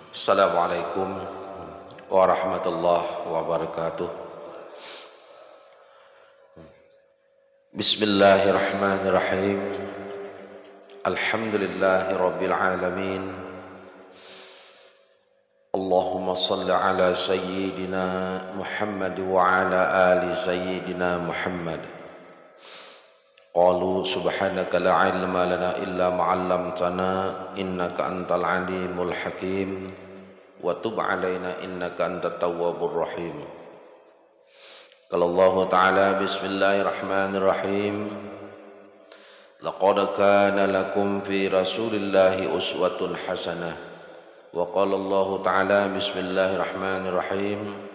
Assalamualaikum warahmatullahi wabarakatuh. Bismillahirrahmanirrahim. Alhamdulillahi rabbil alamin. Allahumma salli ala sayyidina Muhammad wa ala ali sayyidina Muhammad. Qalu subhanaka la ilma lana illa ma 'allamtana innaka antal alimul hakim wa tub 'alaina innaka antat tawwabur rahim. Qala Allah ta'ala bismillahirrahmanirrahim. Laqad kana lakum fi rasulillahi uswatun hasanah. Wa qala Allah ta'ala bismillahirrahmanirrahim.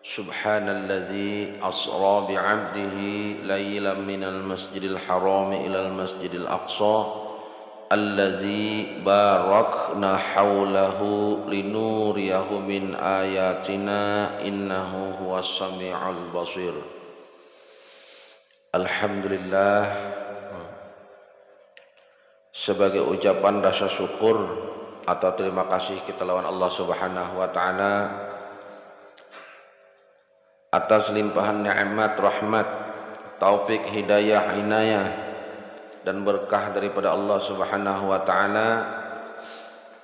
Subhanalladzi asra bi'abdihi laylan minal masjidil haram ilal masjidil aqsa alladzi barakna haulahu linuriyahu min ayatina innahu huwas sami'ul basir. Alhamdulillah, sebagai ucapan rasa syukur atau terima kasih kita lawan Allah Subhanahu wa taala atas limpahan nikmat, rahmat, taufik, hidayah, inayah dan berkah daripada Allah Subhanahu wa taala.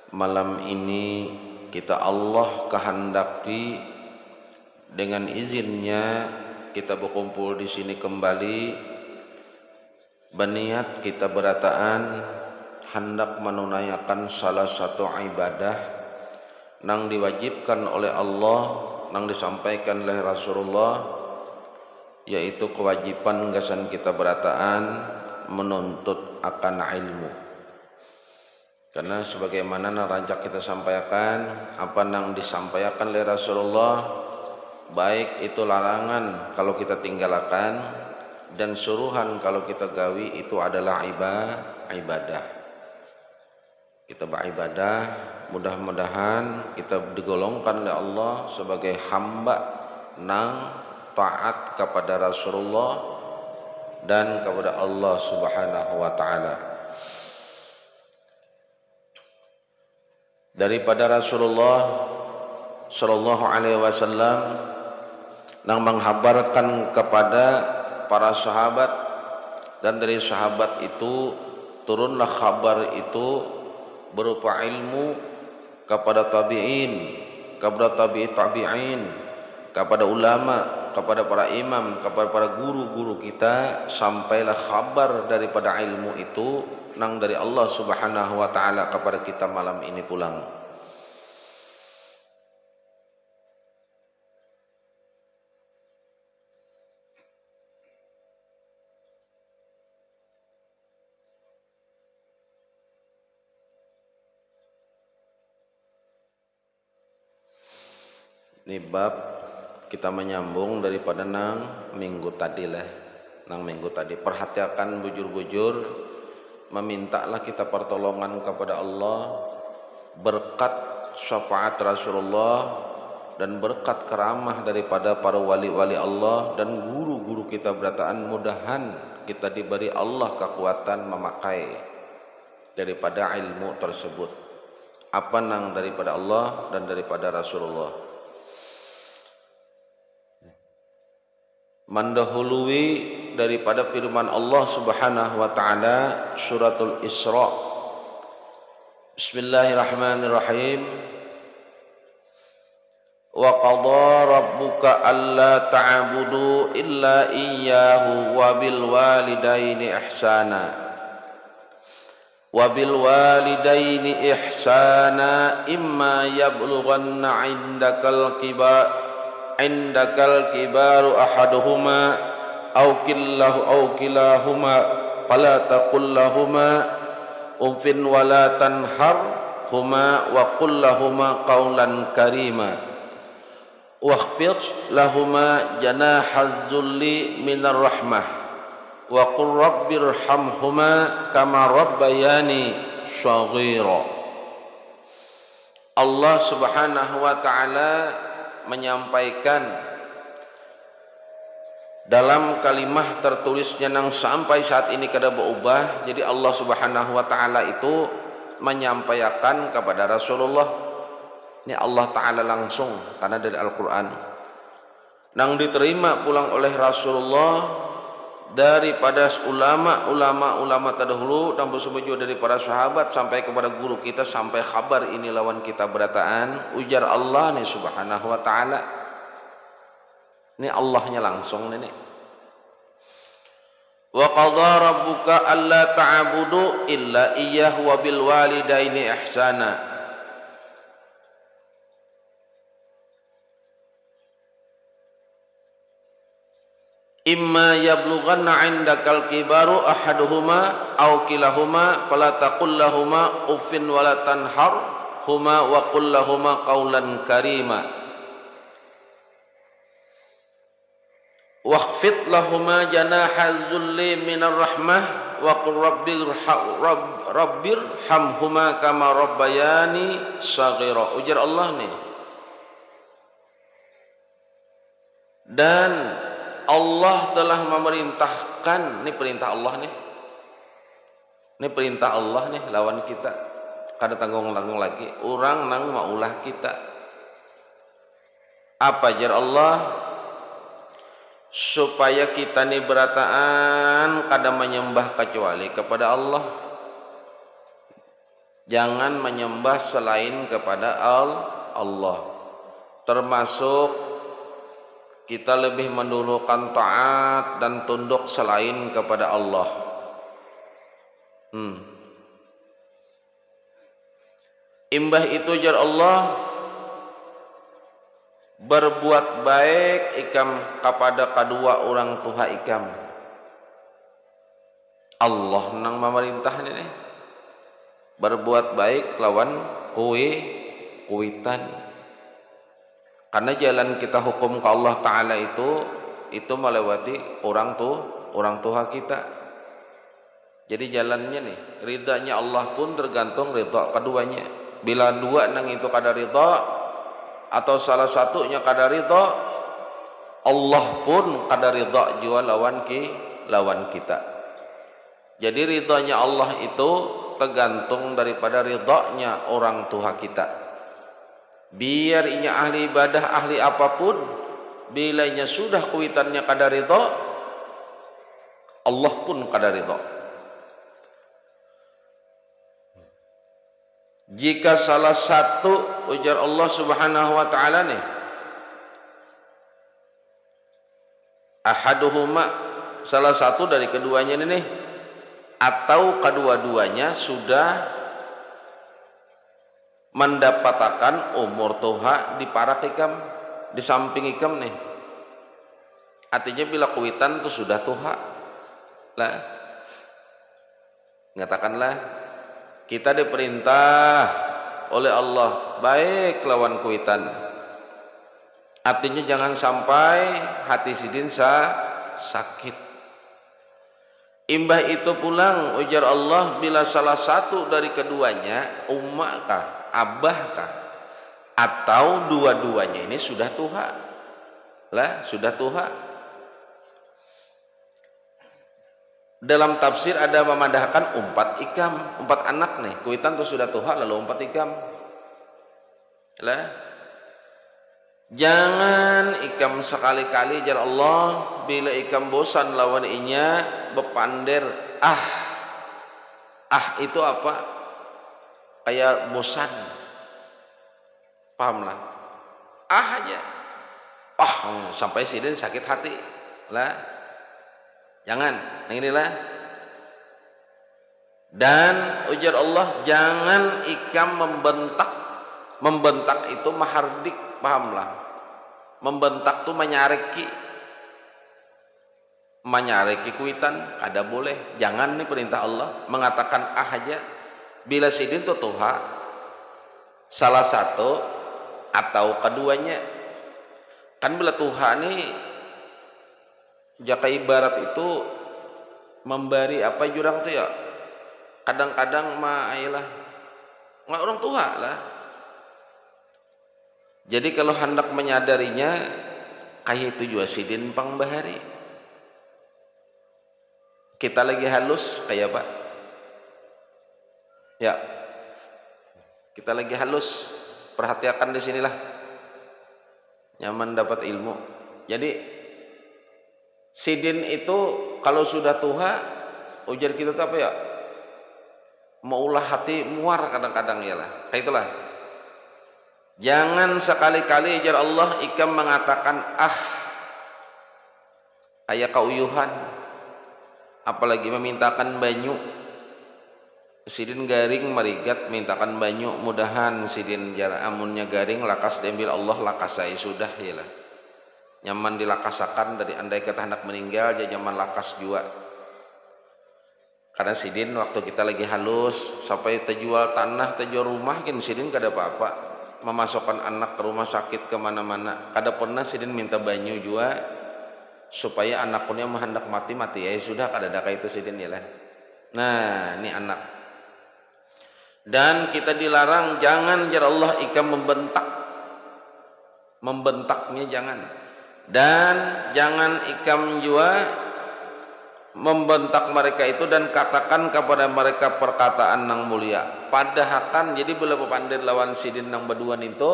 Malam ini kita Allah kehendaki dengan izinnya kita berkumpul di sini kembali, berniat kita berataan hendak menunaikan salah satu ibadah yang diwajibkan oleh Allah, yang disampaikan oleh Rasulullah, yaitu kewajiban gasan kita berataan menuntut akan ilmu. Karena sebagaimana rancak kita sampaikan, apa yang disampaikan oleh Rasulullah, baik itu larangan kalau kita tinggalkan dan suruhan kalau kita gawi, itu adalah ibadah. Kita beribadah, mudah-mudahan kita digolongkan oleh Allah sebagai hamba nang taat kepada Rasulullah dan kepada Allah Subhanahu wa taala. Daripada Rasulullah sallallahu alaihi wasallam yang menghabarkan kepada para sahabat, dan dari sahabat itu turunlah kabar itu berupa ilmu kepada tabi'in, kepada tabi'in, kepada ulama, kepada para imam, kepada para guru-guru kita, sampailah kabar daripada ilmu itu nang dari Allah Subhanahu wa taala kepada kita malam ini pulang. Ini bab kita menyambung daripada nang minggu tadi lah. Nang minggu tadi perhatikan bujur-bujur, memintalah kita pertolongan kepada Allah, berkat syafaat Rasulullah dan berkat keramah daripada para wali-wali Allah dan guru-guru kita berataan, mudahan kita diberi Allah kekuatan memakai daripada ilmu tersebut, apa nang daripada Allah dan daripada Rasulullah. Mendahului daripada firman Allah Subhanahu wa taala suratul Isra. Bismillahirrahmanirrahim. Wa qadha rabbuka alla ta'budu illa iyyahu wa bil walidaini ihsana. Wa bil walidaini ihsana imma yablughanna 'indakal kibaru ahaduhuma aw kilahuma fala taqul lahuma uffin wala tanharhuma wa qul lahuma qawlan karima wakhfid lahuma janahaz zulli minar rahmah wa qur rabbirhamhuma kama rabbayani shaghira. Allah Subhanahu wa taala menyampaikan dalam kalimah tertulisnya yang sampai saat ini kada berubah. Jadi Allah Subhanahu wa taala itu menyampaikan kepada Rasulullah Ini Allah Ta'ala langsung karena dari Al-Quran. Nang diterima pulang oleh Rasulullah daripada ulama terdahulu dan bersumber dari para sahabat sampai kepada guru kita sampai kabar ini lawan kita berataan ujar Allah nih subhanahu wa ta'ala. Ini Allahnya langsung nih. Wa qadha rabbuka alla ta'budu illa iyyahu wa bil walidaini ihsana. Imma yablughanna 'indakal kibaru ahaduhuma aw kilahuma fala taqul lahumā uffin wa la tanharhumā wa qul lahumā qawlan karīmā wakhfid lahumā janāha dzulli minar rahmah wa qur rabbirhamhumā kamā rabbayānī shaghīrā. Ujar Allah nih, dan Allah telah memerintahkan, ini perintah Allah nih. Ini perintah Allah nih lawan kita. Kada tanggung-tanggung lagi. Orang nang maulah kita. Apa jar Allah? Supaya kita nih berataan kada menyembah kecuali kepada Allah. Jangan menyembah selain kepada Allah. Termasuk kita lebih mendulukan taat dan tunduk selain kepada Allah. Imbah itu jar Allah berbuat baik ikam kepada kedua orang tua ikam. Allah nang memerintah ini berbuat baik lawan kuitan. Karena jalan kita hukum ke Allah Ta'ala itu melewati orang tua kita. Jadi jalannya nih, ridhanya Allah pun tergantung ridha keduanya. Bila dua nang itu kada ridha atau salah satunya kada ridha, Allah pun kada ridha jua lawan kita. Jadi ridhanya Allah itu tergantung daripada ridhanya orang tua kita. Biar inya ahli ibadah, ahli apapun, bila inya sudah kuitannya kada ridha, Allah pun kada ridha. Jika salah satu ujar Allah Subhanahu wa ta'ala nih, ahaduhuma, salah satu dari keduanya ini nih, atau kedua-duanya sudah mendapatkan umur tuha di parak ikam, di samping ikam nih. Artinya bila kuitan itu sudah tuha lah. Ngatakanlah kita diperintah oleh Allah baik lawan kuitan. Artinya jangan sampai hati sidin sakit. Imbah itu pulang ujar Allah bila salah satu dari keduanya ummak kah, abah kah, atau dua-duanya ini sudah tuha lah, sudah tuha. Dalam tafsir ada memandahkan empat anak nih, kuitan tuh sudah tuha lalu 4 ikam lah. Jangan ikam sekali-kali jar Allah bila ikam bosan lawan inya bepander itu apa? Kayak bosan. Paham lah. Aja. Sampai sidin sakit hati lah. Jangan. Nah inilah. Dan ujar Allah jangan ikam membentak. Membentak itu mahardik, pahamlah. Membentak itu menyareki kuitan ada boleh. Jangan nih perintah Allah mengatakan aja bila sidin itu tuha salah satu atau keduanya. Kan bila tuha nih jaka ibarat itu memberi apa jurang tuh ya. Kadang-kadang ayolah nggak orang tua lah. Jadi kalau hendak menyadarinya kayak itu juga sidin pang bahari. Kita lagi halus kayak apa? Ya. Kita lagi halus. perhatikan di sinilah nyaman dapat ilmu. Jadi sidin itu kalau sudah tua, ujar kita tuh apa ya? Maulah hati muar kadang-kadang ya lah. Kayak itulah. Jangan sekali-kali ujar Allah ikam mengatakan aya kauyuhan, apalagi memintakan banyu. Sidin garing marigat mintakan banyu, mudahan sidin jara amunnya garing lakas diambil Allah lakasai sudah ya lah. Nyaman dilakasakan dari andai kata hendak meninggal jadi nyaman lakas jua. Karena sidin waktu kita lagi halus sampai terjual tanah, terjual rumah, kan sidin kada apa-apa memasukkan anak ke rumah sakit kemana-mana. Kada pernah sidin minta banyu jua supaya anak punya hendak mati ya sudah kada ada kayak itu sidin ya lah. Nah ini anak. Dan kita dilarang jangan jar Allah ikam membentaknya jangan, dan jangan ikam jua membentak mereka itu dan katakan kepada mereka perkataan nang mulia. Padahakan jadi bila pandir lawan sidin nang baduan itu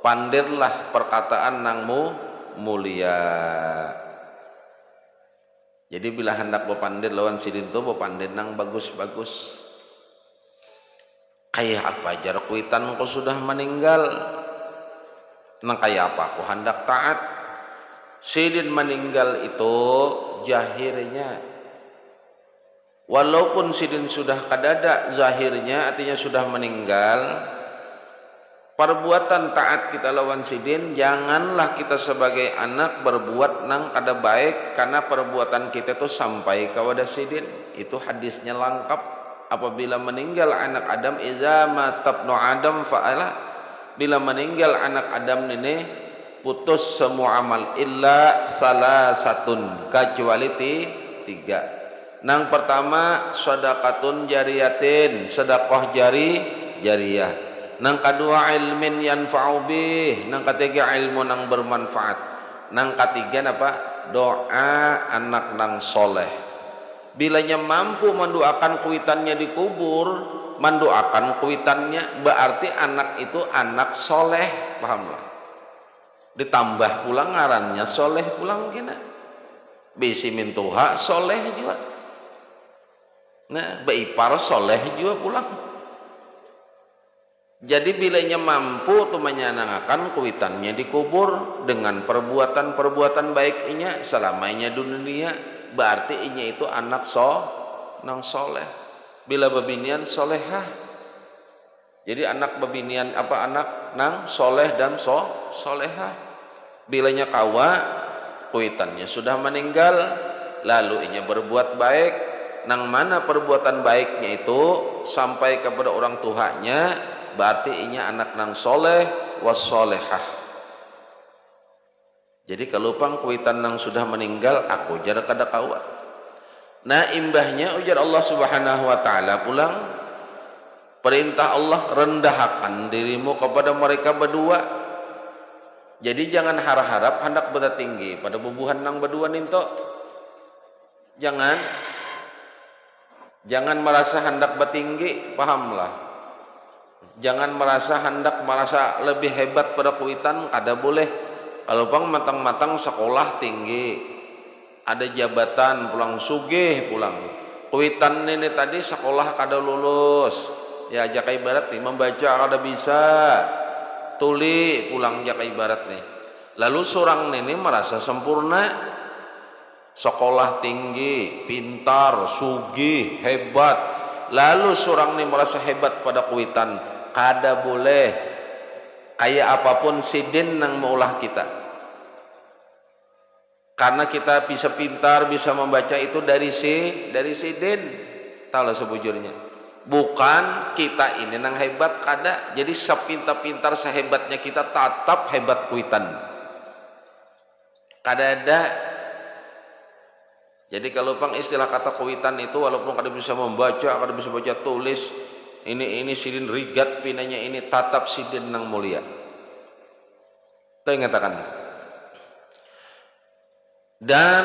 pandirlah perkataan nang mulia. Jadi bila hendak bepandir lawan sidin itu bepandir nang bagus-bagus. Kayak apa jar kuitan kau sudah meninggal, nang kayak apa aku hendak taat. Sidin meninggal itu jahirnya, walaupun sidin sudah kadada zahirnya artinya sudah meninggal, perbuatan taat kita lawan sidin janganlah kita sebagai anak berbuat nang kada baik, karena perbuatan kita itu sampai kepada sidin. Itu hadisnya lengkap. Apabila meninggal anak Adam, iza matabnu Adam fa'ala, bila meninggal anak Adam ini putus semua amal illa salasatun, kecuali tiga. Nang pertama sedekatun jariyatin, sedekah jariyah. Nang kedua ilmin yanfa'u bih, nang ketiga ilmu nang bermanfaat. Nang ketiga apa? Doa anak nang soleh. Bilanya mampu mendoakan kuitannya dikubur, mendoakan kuitannya berarti anak itu anak soleh, pahamlah. Ditambah pulang ngarannya soleh pulang kena. Bisi mintuha soleh juga. Nah, beipar soleh juga pulang. Jadi bilanya mampu tuh menyenangkan kuitannya dikubur dengan perbuatan-perbuatan baiknya selamanya dunia. Berarti inya itu anak nang soleh. Bila bebinian solehah. Jadi anak bebinian apa anak nang soleh dan solehah. Bilanya kawa kuitannya sudah meninggal, lalu inya berbuat baik. Nang mana perbuatan baiknya itu sampai kepada orang tuanya, berarti inya anak nang soleh was solehah. Jadi kalau pang kuitan nang sudah meninggal aku jar kada kawa. Nah imbahnya ujar Allah Subhanahu wa taala pulang perintah Allah rendahkan dirimu kepada mereka berdua. Jadi jangan harap-harap hendak beda tinggi pada bubuhan nang berdua ninto. Jangan merasa hendak bertinggi, pahamlah. Jangan merasa lebih hebat pada kuitan, kada boleh. Kalau pang matang-matang sekolah tinggi, ada jabatan pulang sugih pulang. Kuitan ini tadi sekolah kada lulus, ya jaka ibarat nih membaca kada bisa, tuli pulang jaka ibarat nih. Lalu seorang ini merasa sempurna, sekolah tinggi, pintar, sugih, hebat. Lalu seorang ini merasa hebat pada kuitan, kada boleh. Kayak apapun sidin nang maulah kita, karena kita bisa pintar bisa membaca itu dari sidin, tahulah sebujurnya. Bukan kita ini nang hebat kada. Jadi sepintar-pintar sehebatnya kita tetap hebat kuitan kada ada. Jadi kalau pang istilah kata kuitan itu walaupun kada bisa membaca, kada bisa baca tulis, ini sidin rigat pinanya ini tatap sidin nang mulia. Itu yang katakan. Dan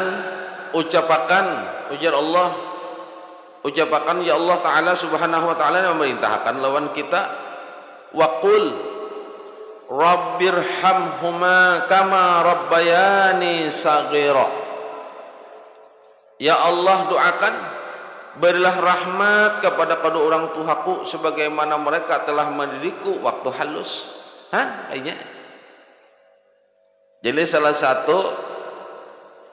ucapakan ujar Allah, ya Allah Ta'ala Subhanahu wa Ta'ala yang memerintahkan lawan kita waqul Rabbirhamhuma kama rabbayani saghira. Ya Allah, doakan berilah rahmat kepada kedua orang tuaku sebagaimana mereka telah mendidikku waktu halus. Kayaknya. Jadi salah satu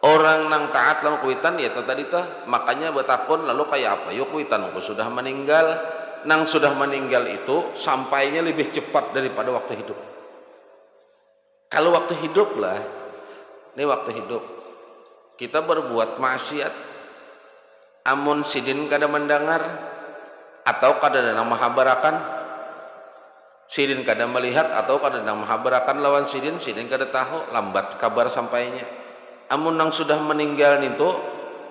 orang nang taat lalu kuitan ya tadi tah, makanya betapun lalu kayak apa? Yuk kuitan aku sudah meninggal, nang sudah meninggal itu sampainya lebih cepat daripada waktu hidup. Kalau waktu hidup lah, ini waktu hidup kita berbuat maksiat, amun sidin kada mendengar atau kada ada mahabarakan, sidin kada melihat atau kada ada mahabarakan lawan sidin, sidin kada tahu, lambat kabar sampainya. Amun nang sudah meninggal itu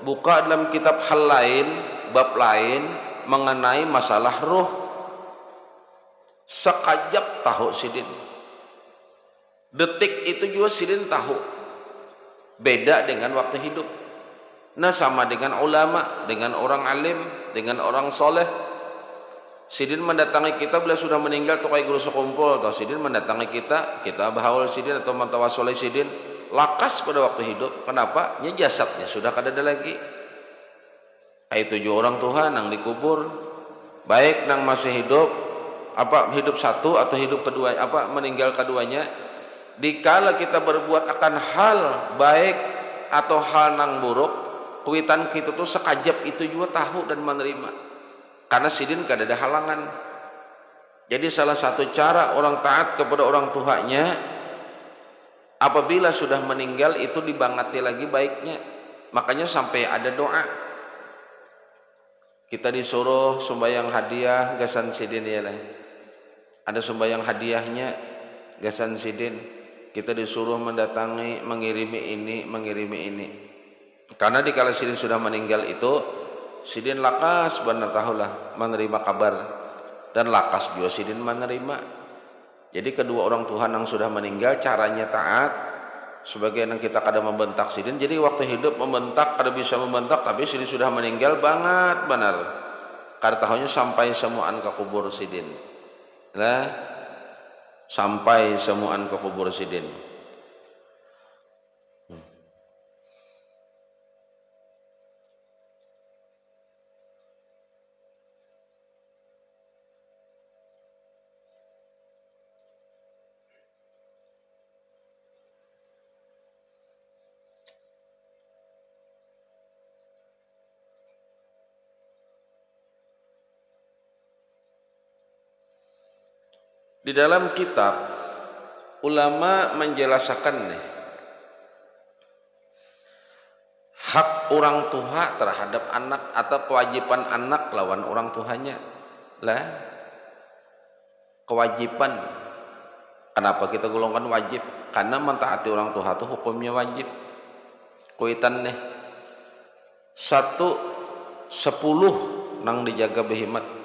buka dalam kitab hal lain, bab lain mengenai masalah ruh, sekajap tahu sidin. Detik itu juga sidin tahu. Beda dengan waktu hidup. Nah, sama dengan ulama, dengan orang alim, dengan orang soleh. Sidin mendatangi kita bila sudah meninggal tuh kayak guru sekumpul, atau sidin mendatangi kita bahawal sidin atau mantawasole sidin lakas pada waktu hidup. Kenapa? Ya jasadnya sudah kada ada lagi. Itu juga orang Tuhan yang dikubur, baik nang masih hidup, apa hidup satu atau hidup kedua, apa meninggal keduanya. Dikala kita berbuat akan hal baik atau hal nang buruk, kuitan kita tuh sekajap itu juga tahu dan menerima, karena sidin kada ada halangan. Jadi salah satu cara orang taat kepada orang tuanya, apabila sudah meninggal itu dibangati lagi baiknya. Makanya sampai ada doa, kita disuruh sembahyang hadiah gasan sidin ya lah. Ada sembahyang hadiahnya gasan sidin. Kita disuruh mendatangi, mengirimi ini. Karena dikala sidin sudah meninggal itu, sidin lakas benar tahulah menerima kabar, dan lakas juga sidin menerima. Jadi kedua orang Tuhan yang sudah meninggal caranya taat. Sebagai yang kita kadang membentak sidin. Jadi waktu hidup membentak, kada bisa membentak, tapi sidin sudah meninggal banget benar. Kada tahunya sampai semuaan ke kubur sidin. Lah, sampai semuaan ke kubur sidin. Di dalam kitab ulama menjelaskan nih, hak orang tua terhadap anak atau kewajiban anak lawan orang tuanya. Lah, kewajiban. Kenapa kita golongkan wajib? Karena mentaati orang tua itu hukumnya wajib. Kuitan nih 1/10 nang dijaga behimat.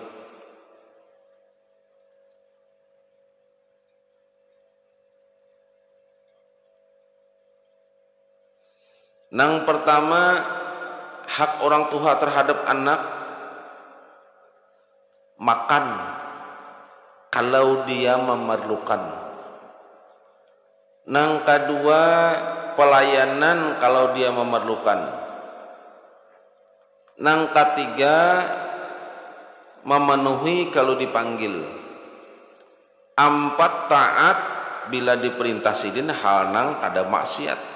Nang pertama, hak orang tua terhadap anak makan kalau dia memerlukan. Nang kedua, pelayanan kalau dia memerlukan. Nang ketiga, memenuhi kalau dipanggil. 4, taat bila diperintah sidin hal nang kada maksiat.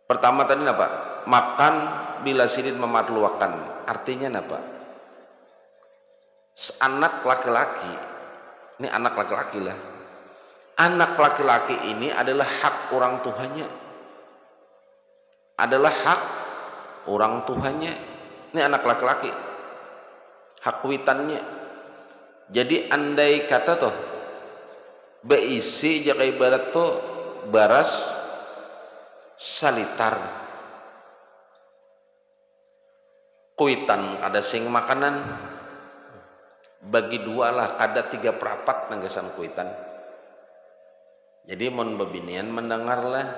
Pertama tadi apa? Makan bila sidin memerlukan. Artinya apa? Anak laki-laki, ini anak laki-laki lah. Anak laki-laki ini adalah hak orang tuanya. Adalah hak orang tuanya. Ini anak laki-laki. Hak witannya. Jadi andai kata tuh beisi jaka ibarat tuh baras salitar, kuitan ada sing makanan bagi dua lah, ada 3/4 nanggasan kuitan. Jadi mon bebinian mendengarlah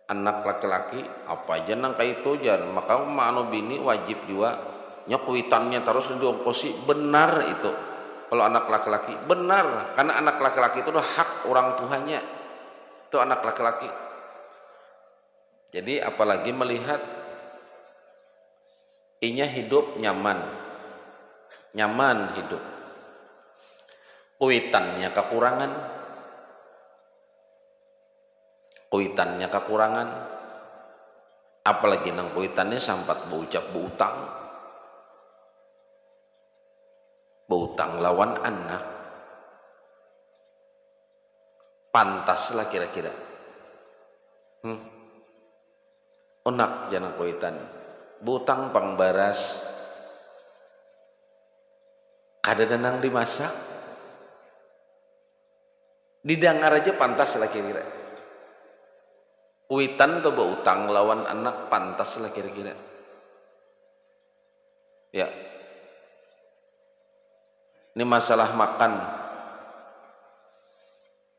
anak laki-laki apa aja nang kayak itu jan, maka mano bini wajib juga nyakuitannya terus diongkosi benar itu. kalau anak laki-laki. Benar, karena anak laki-laki itu udah hak orang tuanya, itu anak laki-laki. Jadi apalagi melihat inya hidup nyaman hidup, kuitannya kekurangan, apalagi nang kuitannya sampat berucap beutang lawan anak, pantas lah kira-kira. Onak jangan kuitan, beutang pangbaras, kadang-kadang dimasak, didengar aja pantas lah kira-kira. Kuitan atau beutang lawan anak pantas lah kira-kira. Ya, ini masalah makan.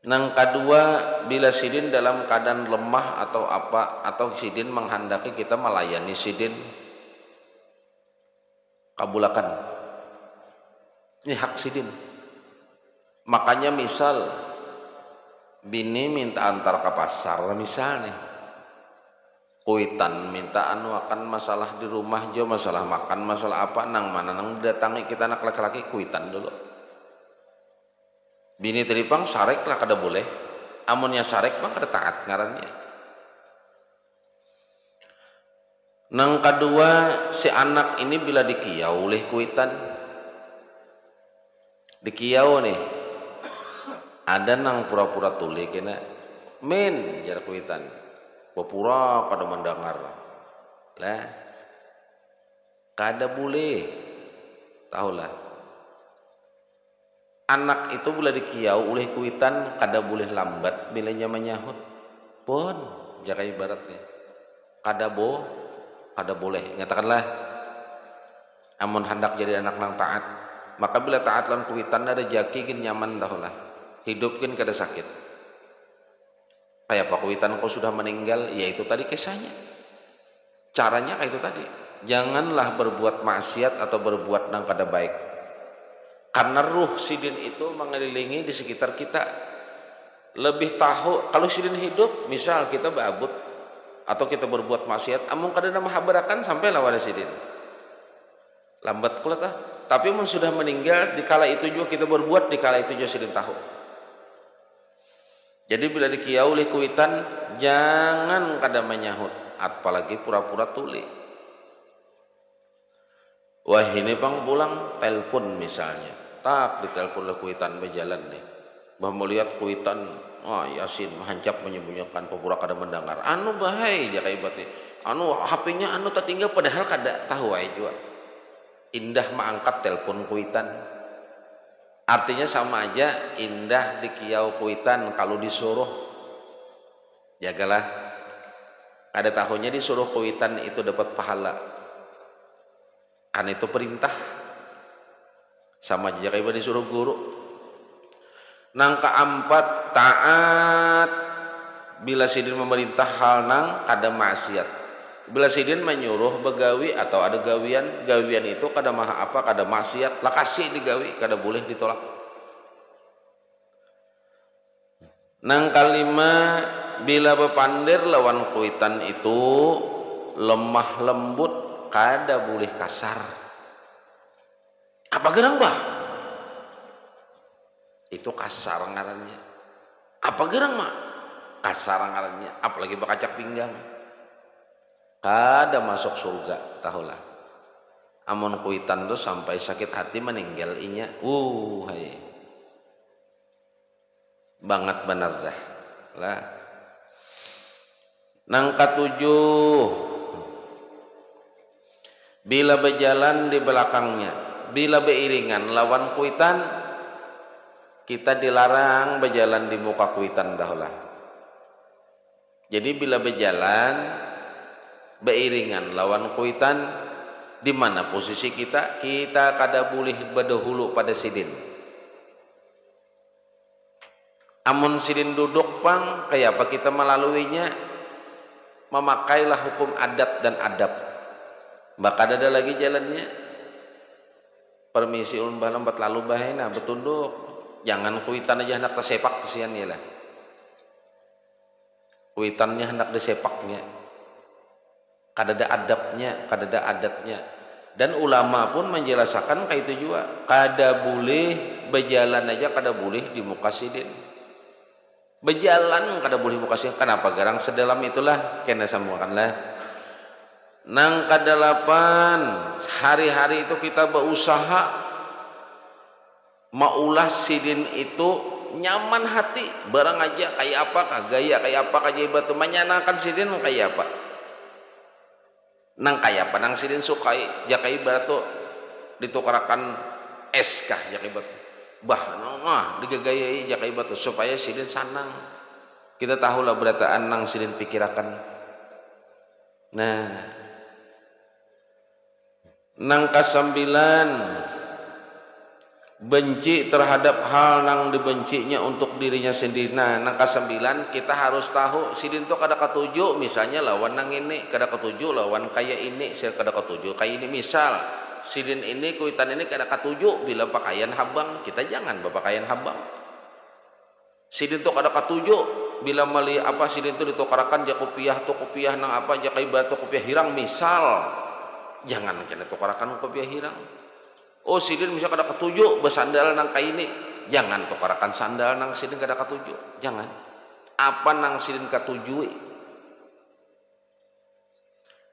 Nang kedua, bila sidin dalam keadaan lemah atau apa, atau sidin menghendaki kita melayani sidin, kabulakan. Ini hak sidin. Makanya misal bini minta antar ke pasar misalnya, kuitan minta anu akan masalah di rumah jo, masalah makan, masalah apa, nang mana nang datangi kita anak laki-laki, kuitan dulu. Bini teripang sarek lah kada boleh, amunnya sarek bang kada taat ngarannya. Nang kedua, si anak ini bila dikiau oleh kuitan, dikiau nih, ada nang pura-pura tuli kena men jar kuitan, pura kada mendengar lah, kada boleh, tahulah. Anak itu bila dikiau oleh kuitan kada boleh lambat bilanya menyahut pun jaga ibaratnya kada boleh. Ngatakanlah amun hendak jadi anak nang taat, maka bila taat lan kuitan ada jaki kin nyaman tahulah, hidup kin kada sakit. Kayak apa kuitan kau sudah meninggal, yaitu tadi kisahnya, caranya kayak itu tadi. Janganlah berbuat maksiat atau berbuat nang kada baik, karena ruh sidin itu mengelilingi di sekitar kita. Lebih tahu kalau sidin hidup, misal kita beabut atau kita berbuat maksiat, amun kada nama habarakan sampai lawan sidin lambat kula tah. Tapi mun sudah meninggal, dikala itu juga kita berbuat, dikala itu juga sidin tahu. Jadi bila dikiau oleh kuitan, jangan kada menyahut, apalagi pura-pura tuli. Wah ini bang pulang telepon misalnya, tak ditelepon oleh kuitan berjalan nih, bah melihat kuitan, Yasin hancap menyembunyikan pura kada mendengar, anu bahaya jaka ibati, anu HP-nya anu tertinggal padahal kada tahu aja juga. Indah mengangkat telepon kuitan, artinya sama aja indah dikiau kuitan kalau disuruh. Jagalah, ada tahunya disuruh kuitan itu dapat pahala, kan itu perintah, sama aja kayak disuruh guru. Nang keempat, taat bila sidin memerintah hal nang kada maksiat. Bila sidin menyuruh begawi atau ada gawian itu kada maha apa, kada maksiat, lah kasih digawi, kada boleh ditolak. Nang kalima, bila bepandir lawan kuitan itu lemah lembut, kada boleh kasar. Apa gerang bah? Itu kasar ngarannya. Apa gerang mak? Kasar ngarannya. Apalagi bakacak pinggang, kada masuk surga tahulah. Amun kuitan tuh sampai sakit hati meninggal inya, hai banget benar dah lah. Nang ketujuh, bila berjalan di belakangnya, bila beriringan lawan kuitan, kita dilarang berjalan di muka kuitan dahlah. Jadi bila berjalan beriringan lawan kuitan, di mana posisi kita kada boleh berdahulu pada sidin. Amun sidin duduk pang, kayak apa kita melaluinya, memakailah hukum adat dan adab, maka ada lagi jalannya. permisi ulun balambat lalu bahena betunduk, jangan kuitan aja hendak tersepak kesian ya lah, kuitannya hendak disepaknya, kadada adabnya, kadada adatnya. Dan ulama pun menjelaskan kayak itu juga, kada boleh berjalan aja, kada boleh di muka sidin, berjalan kada boleh muka sidin. Kenapa? Garang sedalam itulah kena sambungkanlah. Nang kadalapan hari-hari itu kita berusaha maulah sidin itu nyaman hati, barang aja kayak apa, gaya kayak apa, kayak batu menyenangkan sidin kayak apa, nang kayak apa nang sidin sukai jakai batu ditukarakan es kah jakai batu bah nah digagayai jakai batu supaya sidin sanang. Kita tahulah berataan nang sidin pikirakan. Nah, nang kasambilan benci terhadap hal nang dibencinya untuk dirinya sendiri. Nah, nang kasambilan kita harus tahu sidin tuh kada ketujuh, misalnya lawan nang ini kada ketujuh lawan kayak ini, saya kada ketujuh kayak ini. Misal sidin ini kuitan ini kada ketujuh bila pakaian habang, kita jangan berpakaian habang. Sidin tuh kada ketujuh bila meli apa sidin tuh ditukarakan jak kopiah nang apa jak batu kopiah hirang misal, jangan kena tukarakan kopiah hirang. Oh sidin bisa kada ketujuh bersandal nang kayak ini, jangan tukarakan sandal nang sidin kada ketujuh, jangan. Apa nang sidin ketujuh?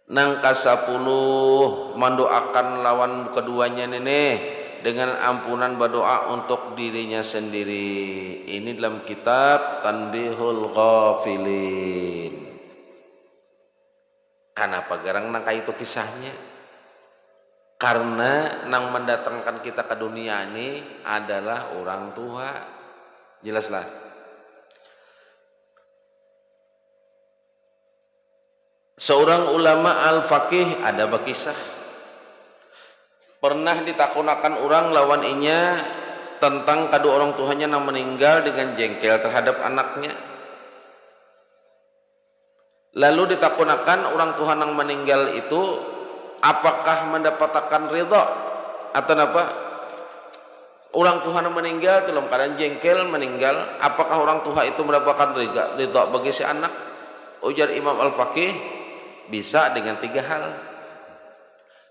Nang kasapuluh mendoakan lawan keduanya nene dengan ampunan berdoa untuk dirinya sendiri. Ini dalam kitab Tanbihul Ghafilin. Kenapa garang nang kayak itu kisahnya? Karena nang mendatangkan kita ke dunia ini adalah orang tua. Jelaslah. Seorang ulama al-faqih ada berkisah, pernah ditakunakan orang lawan inya tentang kedua orang tuanya yang meninggal dengan jengkel terhadap anaknya. Lalu ditakunakan orang tua yang meninggal itu apakah mendapatkan ridha atau apa? Orang tua yang meninggal dalam keadaan jengkel meninggal, apakah orang tua itu mendapatkan ridha bagi si anak? Ujar Imam Al-Faqih, bisa dengan 3 hal.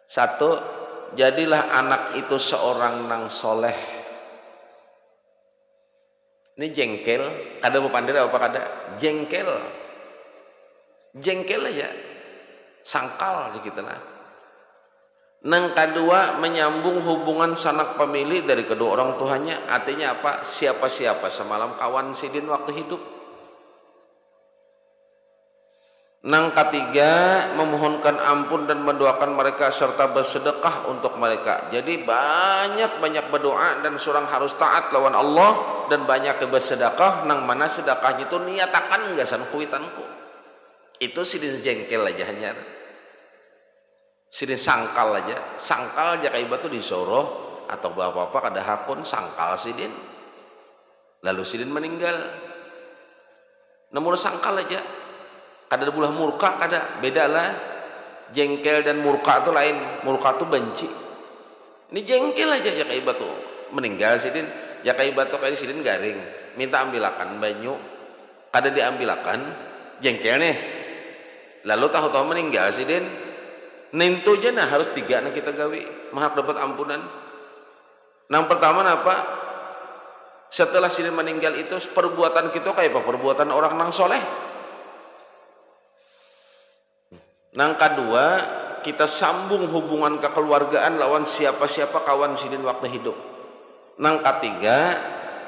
1, jadilah anak itu seorang nang soleh. Ini jengkel, kada berpandai apa kada? Jengkel aja, sangkal gitu lah. Nang kedua, menyambung hubungan sanak pemilih dari kedua orang tuanya. Artinya apa? Siapa-siapa semalam kawan sidin waktu hidup. Nang ketiga, memohonkan ampun dan mendoakan mereka serta bersedekah untuk mereka. Jadi banyak berdoa dan seorang harus taat lawan Allah dan banyak bersedekah. Nang mana sedekahnya itu niatakan gasan kuitanku. Itu sidin jengkel aja hanya. Sidin sangkal aja. Sangkal aja kayak batu disoroh atau apa-apa kada hakun sangkal sidin. Lalu sidin meninggal. Namun sangkal aja. Kada bulah murka, kada beda lah. Jengkel dan murka itu lain. Murka itu benci. Ini jengkel aja ya kayak batu meninggal sidin, ya kayak batu kayak sidin garing, minta ambilakan banyu, kada diambilakan, jengkel nih. Lalu tahu-tahu meninggal sidin, nentu aja nah harus 3 nah kita gawe, mahak dapat ampunan. Nang pertama apa? Setelah sidin meninggal itu perbuatan kita kayak apa? Perbuatan orang nang soleh. Nang kedua, kita sambung hubungan kekeluargaan lawan siapa-siapa kawan sidin waktu hidup. Nang ketiga,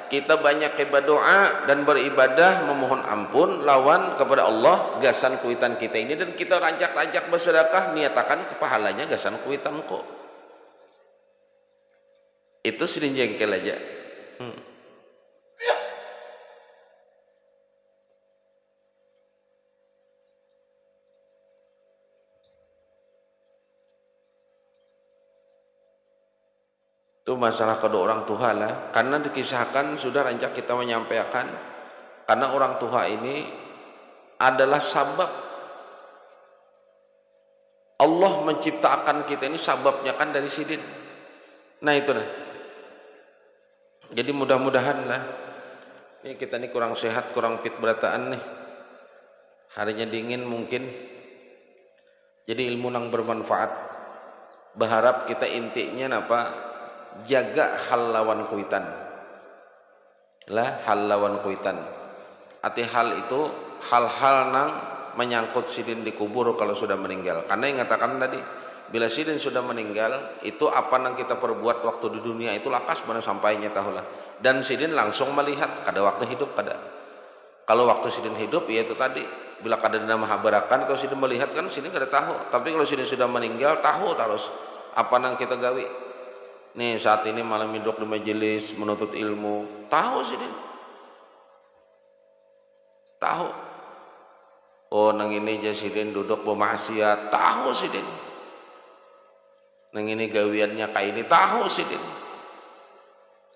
kita banyak berdoa dan beribadah memohon ampun lawan kepada Allah gasan kuitan kita ini, dan kita rajak-rajak bersedekah niatakan kepahalanya gasan kuitan kok. Itu sidin jengkel aja. Itu masalah kedua orang tua lah, karena dikisahkan sudah rancak kita menyampaikan, karena orang tua ini adalah sabab Allah menciptakan kita ini, sababnya kan dari sidin. Nah itu dah. Jadi mudah-mudahan lah, ini kita nih kurang sehat, kurang fit berataan nih, harinya dingin mungkin, jadi ilmu nang bermanfaat. Berharap kita intinya apa, jaga hal lawan kuitan lah, hal lawan kuitan. Arti hal itu hal-hal nang menyangkut sidin dikubur kalau sudah meninggal, karena yang ngatakan tadi, bila sidin sudah meninggal, itu apa yang kita perbuat waktu di dunia itu lakas mana sampainya tahulah. Dan sidin langsung melihat, kada waktu hidup kada. Kalau waktu sidin hidup, ya itu tadi, bila kada dina mahabarakan, kalau sidin melihat kan sidin kada tahu. Tapi kalau sidin sudah meninggal, tahu terus apa yang kita gawi. Nih saat ini malam hidup di majelis menuntut ilmu, tahu sidin, tahu. Oh nang ini aja sidin duduk bermaksiat, tahu sidin. Nang ini gawiannya kayak ini, tahu sidin.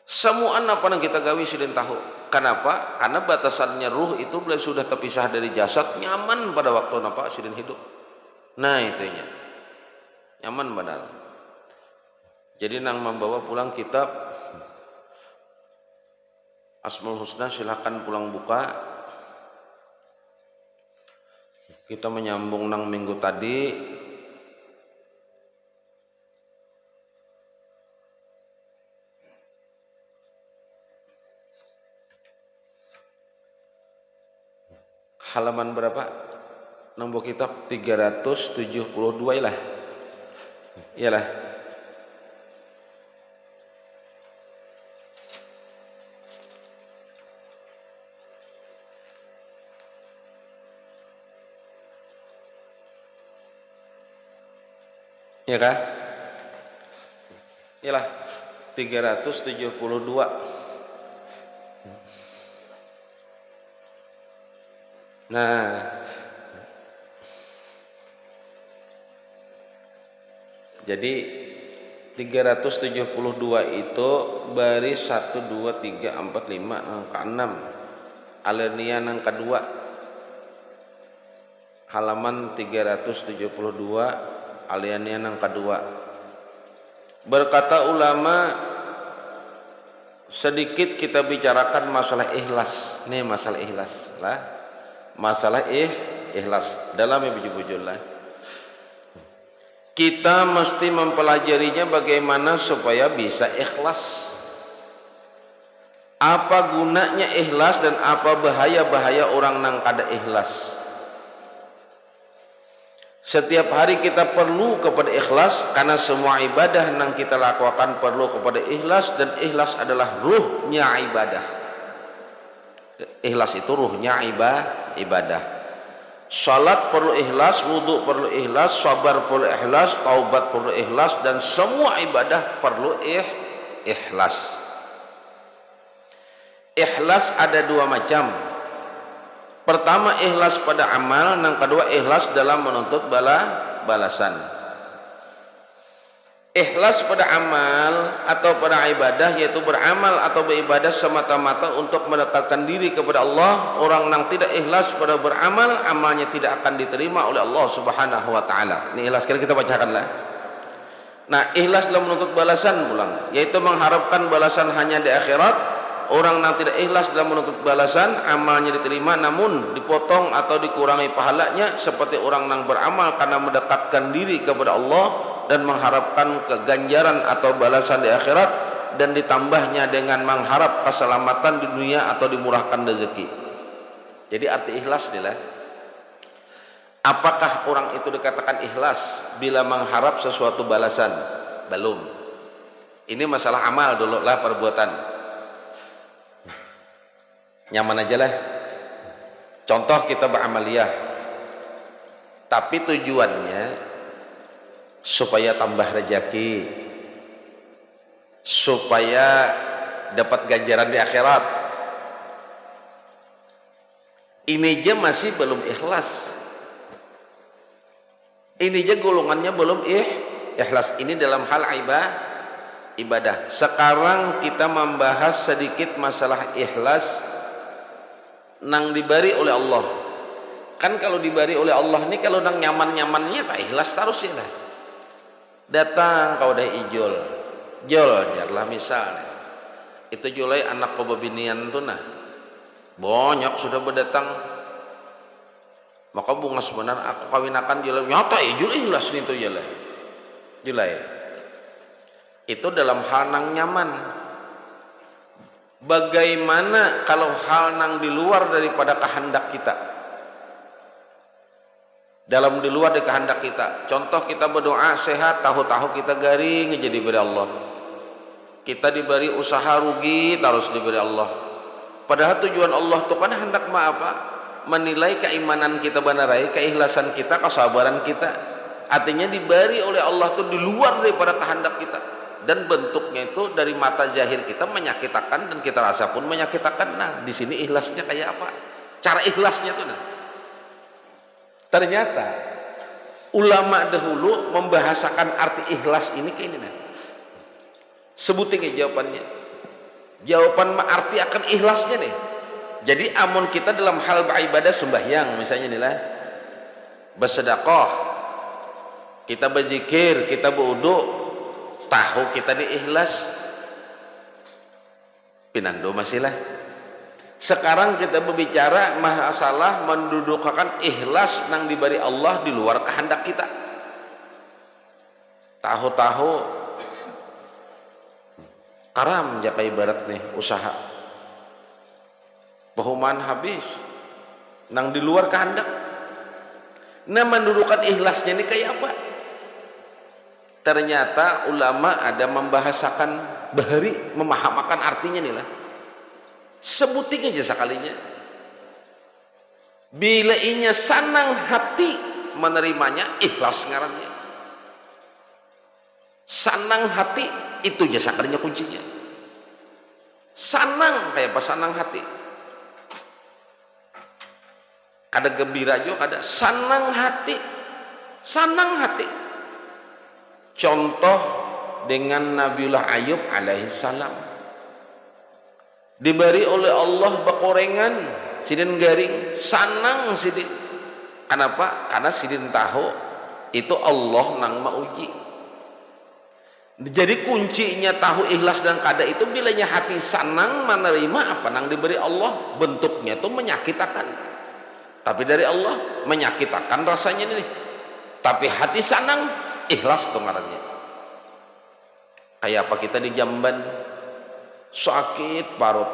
Semua apa yang kita gawi sidin tahu. Kenapa? Karena batasannya ruh itu bila sudah terpisah dari jasad, nyaman pada waktu napa sidin hidup. Nah itunya nyaman benar. Jadi nang membawa pulang kitab Asmaul Husna, silakan pulang buka. Kita menyambung nang minggu tadi. Halaman berapa? Nombor kitab 372 lah. Iyalah. Ya kan? Iyalah 372. Nah, jadi 372 itu baris 1 2 3 4 5 angka 6. Alinea yang kedua. Halaman 372 alinea yang kedua. Berkata ulama, sedikit kita bicarakan masalah ikhlas. Nih masalah ikhlas lah. Masalah ikhlas dalam bujul-bujul lah. Kita mesti mempelajarinya bagaimana supaya bisa ikhlas. Apa gunanya ikhlas dan apa bahaya-bahaya orang nang kada ikhlas. Setiap hari kita perlu kepada ikhlas, karena semua ibadah nang kita lakukan perlu kepada ikhlas, dan ikhlas adalah ruhnya ibadah. Ikhlas itu ruhnya ibadah. Salat perlu ikhlas, wudhu perlu ikhlas, sabar perlu ikhlas, taubat perlu ikhlas, dan semua ibadah perlu ikhlas. Ikhlas ada dua macam. Pertama ikhlas pada amal, yang kedua ikhlas dalam menuntut balasan. Ikhlas pada amal atau pada ibadah, yaitu beramal atau beribadah semata-mata untuk mendekatkan diri kepada Allah. Orang yang tidak ikhlas pada beramal, amalnya tidak akan diterima oleh Allah Subhanahu wa taala. Ini ikhlas, kita bacakanlah. Nah, ikhlas dalam menuntut balasan pulang, yaitu mengharapkan balasan hanya di akhirat. Orang yang tidak ikhlas dalam menuntut balasan, amalnya diterima namun dipotong atau dikurangi pahalanya, seperti orang yang beramal karena mendekatkan diri kepada Allah dan mengharapkan keganjaran atau balasan di akhirat, dan ditambahnya dengan mengharap keselamatan di dunia atau dimurahkan rezeki. Jadi arti ikhlas inilah, apakah orang itu dikatakan ikhlas bila mengharap sesuatu balasan? Belum. Ini masalah amal dulu lah, perbuatan. Nyaman aja lah. Contoh kita beramaliyah, tapi tujuannya supaya tambah rezeki, supaya dapat ganjaran di akhirat. Ini aja masih belum ikhlas. Ini aja golongannya belum ikhlas. Ini dalam hal ibadah. Sekarang kita membahas sedikit masalah ikhlas nang dibari oleh Allah. Kan kalau dibari oleh Allah ini, kalau nang nyaman-nyamannya tak ikhlas terus ya lah. Datang kau dah ijol, Joljar lah misalnya. Itu julai anak kebabinian tuh nah. Banyak sudah berdatang. Maka bunga sebenarnya aku kawinakan julai. Nyata ya julai ikhlas nih tuh julai. Julai. Itu dalam hal nang nyaman. Bagaimana kalau hal nang di luar daripada kehendak kita? Dalam di luar dari kehendak kita. Contoh kita berdoa sehat, tahu-tahu kita garing jadi beri Allah. Kita diberi usaha rugi, terus diberi Allah. Padahal tujuan Allah itu kan hendak apa? Menilai keimanan kita benarai, keikhlasan kita, kesabaran kita. Artinya diberi oleh Allah itu di luar daripada kehendak kita. Dan bentuknya itu dari mata zahir kita menyakitkan dan kita rasa pun menyakitkan. Nah, di sini ikhlasnya kayak apa? Cara ikhlasnya tuh nah. Ternyata ulama dahulu membahasakan arti ikhlas ini kayak ini nah. Sebutin jawabannya. Jawaban arti akan ikhlasnya nih. Jadi amun kita dalam hal beribadah sembahyang misalnya nih lah, bersedekah, kita berzikir, kita berwudu, tahu kita diikhlas. Pinando masih lah. Sekarang kita berbicara masalah mendudukkan ikhlas nang diberi Allah di luar kehendak kita. Tahu-tahu karam jaka ibarat nih usaha pahuman habis nang di luar kehendak. Nah mendudukan ikhlasnya ini kayak apa? Ternyata ulama ada membahasakan bahari memahamakan artinya nih lah. Sebutin aja sekalinya. Bila inya sanang hati menerimanya ikhlas ngarannya. Sanang hati itu jasa kalinya kuncinya. Sanang kayak apa sanang hati? Ada gembira juga, ada sanang hati. Sanang hati. Contoh dengan Nabiullah Ayub alaihissalam. Diberi oleh Allah bekorengan, sidin garing, sanang sidin. Kenapa? Karena sidin tahu itu Allah nang mauji. Jadi kuncinya tahu ikhlas dan kada itu bilanya hati sanang menerima apa nang diberi Allah, bentuknya itu menyakitkan. Tapi dari Allah menyakitkan rasanya ini. Tapi hati sanang ikhlas tuh ngarannya. Kayak apa kita di Jamban sakit parut,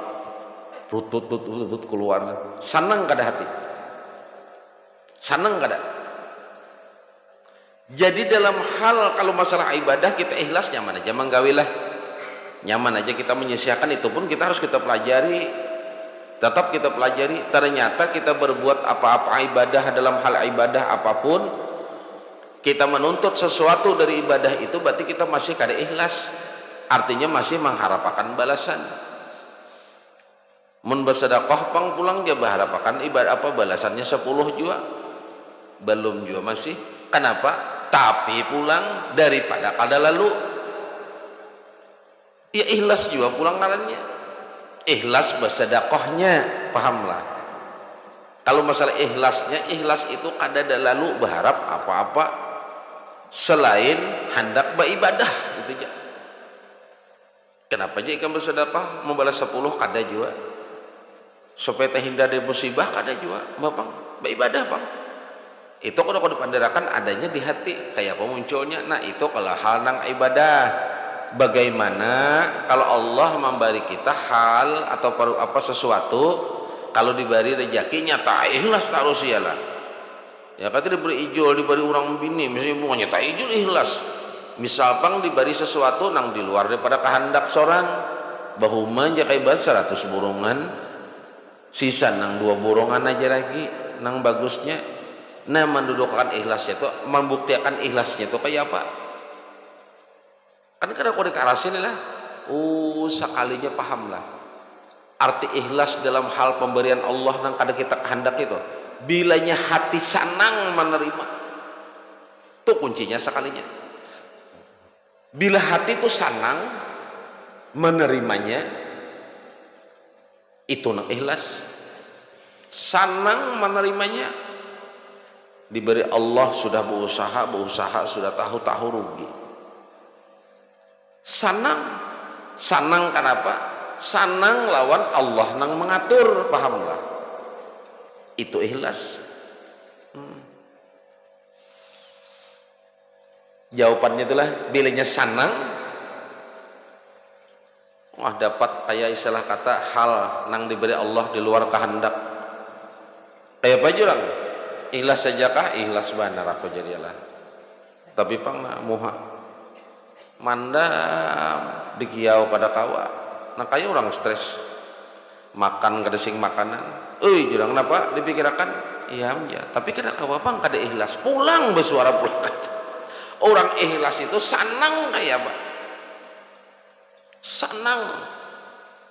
rutut keluar, sanang kada hati, sanang kada. Jadi dalam hal kalau masalah ibadah kita ikhlas nyaman aja menggawilah, nyaman aja kita menyisiakan itu pun kita harus kita pelajari, tetap kita pelajari. Ternyata kita berbuat apa-apa ibadah dalam hal ibadah apapun, kita menuntut sesuatu dari ibadah itu berarti kita masih kada ikhlas. Artinya masih mengharapkan balasan. Mun bersedekah pang pulang dia berharapakan ibadah apa balasannya 10 juga. Belum juga masih. Kenapa? Tapi pulang daripada kada lalu. Ya ikhlas juga pulang ngarannya. Ikhlas bersedekahnya, pahamlah. Kalau masalah ikhlasnya, ikhlas itu kada lalu berharap apa-apa selain hendak beribadah itu aja. Kenapa aja ikan bersedekah membalas 10 kada juga supaya terhindar dari musibah kada juga bapang beribadah bang itu kalau dipanderakan adanya di hati kayak apa munculnya. Nah itu kalau hal nang ibadah bagaimana kalau Allah memberi kita hal atau apa sesuatu kalau diberi rezeki nyata ikhlas terus iyalah ya kata diberi ijol diberi orang bini misalnya bunganya tak ijol ikhlas. Misal pang diberi sesuatu nang di luar daripada kehendak seorang bahuman ja kayak 100 burungan sisa nang 2 burungan aja lagi nang bagusnya. Nah mendudukkan ikhlasnya itu membuktikan ikhlasnya itu kayak apa kan kada kode karasin lah sekalinya pahamlah arti ikhlas dalam hal pemberian Allah nang kada kita kehendak itu bilanya hati sanang menerima itu kuncinya sekalinya. Bila hati itu sanang menerimanya itu nang ikhlas. Sanang menerimanya diberi Allah sudah berusaha sudah tahu rugi. Sanang. Sanang kenapa? Sanang lawan Allah nang mengatur, pahamlah. Itu ikhlas. Jawabannya itulah bilanya sanang. Wah, dapat kayak istilah kata hal nang diberi Allah di luar kehendak. Kayak apa jurang? Ikhlas sajakah? Ikhlas benar aku jadilah. Tapi pangna muha mandam dikiau pada kawa. Nah kayak orang stres makan kadesing makanan. Jurang kenapa dipikirkan? Iya ya. Tapi kada kawa pang kada ikhlas. Pulang bersuara pulang. Orang ikhlas itu sanang kayak apa?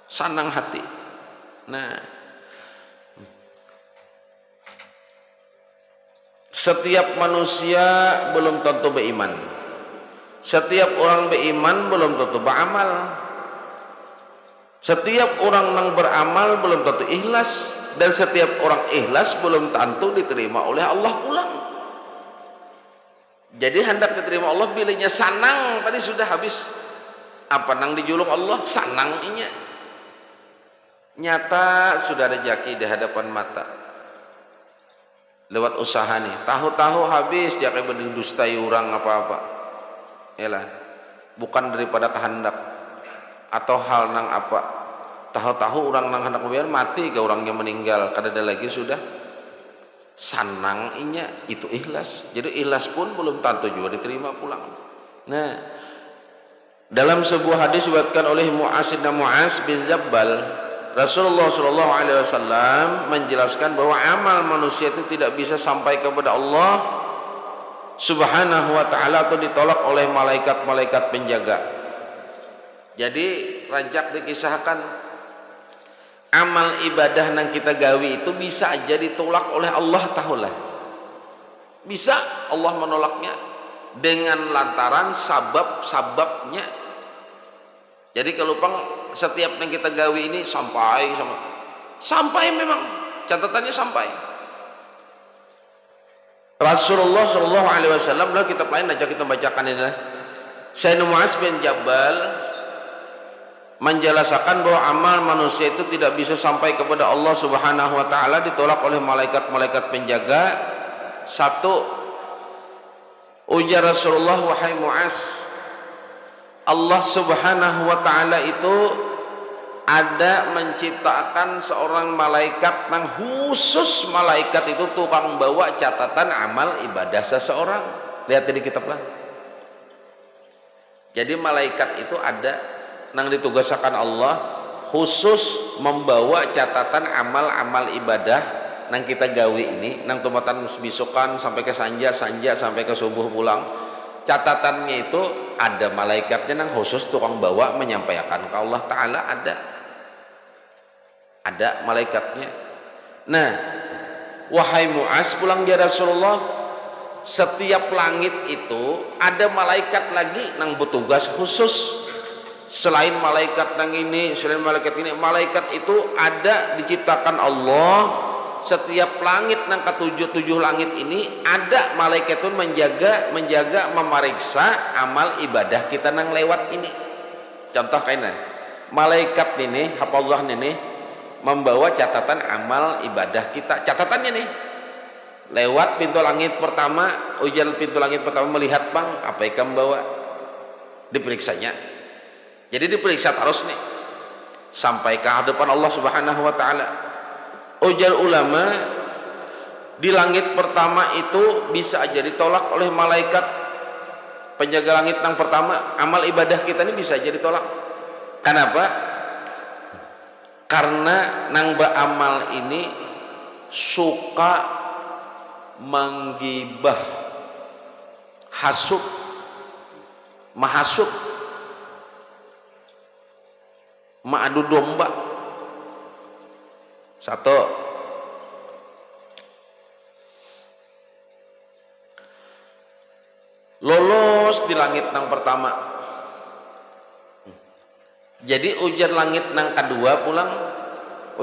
Sanang hati. Nah, setiap manusia belum tentu beriman. Setiap orang beriman belum tentu beramal. Setiap orang yang beramal belum tentu ikhlas, dan setiap orang ikhlas belum tentu diterima oleh Allah pulang. Jadi hendak diterima Allah bilanya sanang tadi sudah habis. Apa nang dijulung Allah sanang inya. Nyata sudah rezeki di hadapan mata. Lewat usaha nih, tahu-tahu habis dia kayak berdustai orang apa-apa. Yalah, bukan daripada kehendak atau hal nang apa. Tahu-tahu orang nang hendak biar mati ke orangnya meninggal, kada ada lagi sudah sanang inya, itu ikhlas. Jadi ikhlas pun belum tentu juga diterima pulang. Nah, dalam sebuah hadis diriwayatkan oleh Mu'az bin Jabal, Rasulullah Shallallahu Alaihi Wasallam menjelaskan bahwa amal manusia itu tidak bisa sampai kepada Allah Subhanahu Wa Taala atau ditolak oleh malaikat-malaikat penjaga. Jadi rancak dikisahkan amal ibadah yang kita gawi itu bisa aja ditolak oleh Allah Ta'ala. Bisa Allah menolaknya dengan lantaran sabab-sababnya. Jadi kalau pang setiap yang kita gawi ini sampai memang catatannya sampai. Rasulullah Shallallahu Alaihi Wasallam dalam kitab lain aja kita bacakan ini. Sayyidina Mu'az bin Jabal menjelaskan bahwa amal manusia itu tidak bisa sampai kepada Allah Subhanahu Wa Taala ditolak oleh malaikat-malaikat penjaga. Satu, ujar Rasulullah, wahai Mu'az, Allah Subhanahu Wa Taala itu ada menciptakan seorang malaikat yang khusus. Malaikat itu tukang bawa catatan amal ibadah seseorang. Lihat di kitab lah. Jadi malaikat itu ada yang ditugaskan Allah khusus membawa catatan amal-amal ibadah yang kita gawi ini, yang tumatan besokan sampai ke sanja sampai ke subuh pulang. Catatannya itu ada malaikatnya yang khusus tukang bawa menyampaikan ke Allah Ta'ala, ada malaikatnya. Nah, wahai Mu'az, pulang dia Rasulullah, setiap langit itu ada malaikat lagi yang bertugas khusus. Selain malaikat yang ini, selain malaikat ini, malaikat itu ada diciptakan Allah. Setiap langit yang ketujuh langit ini ada malaikat itu menjaga memeriksa amal ibadah kita yang lewat ini. Contoh kayaknya malaikat ini hafallah ini membawa catatan amal ibadah kita. Catatannya nih lewat pintu langit pertama, ujian pintu langit pertama melihat bang apa yang kamu bawa, diperiksanya. Jadi diperiksa terus nih sampai ke hadapan Allah Subhanahu Wa Taala. Ujar ulama, di langit pertama itu bisa aja ditolak oleh malaikat penjaga langit yang pertama. Amal ibadah kita ini bisa aja ditolak. Kenapa? Karena nang beramal ini suka menggibah, hasud, mahasud, mengadu domba. Satu, lolos di langit yang pertama. Jadi ujar langit yang kedua pulang.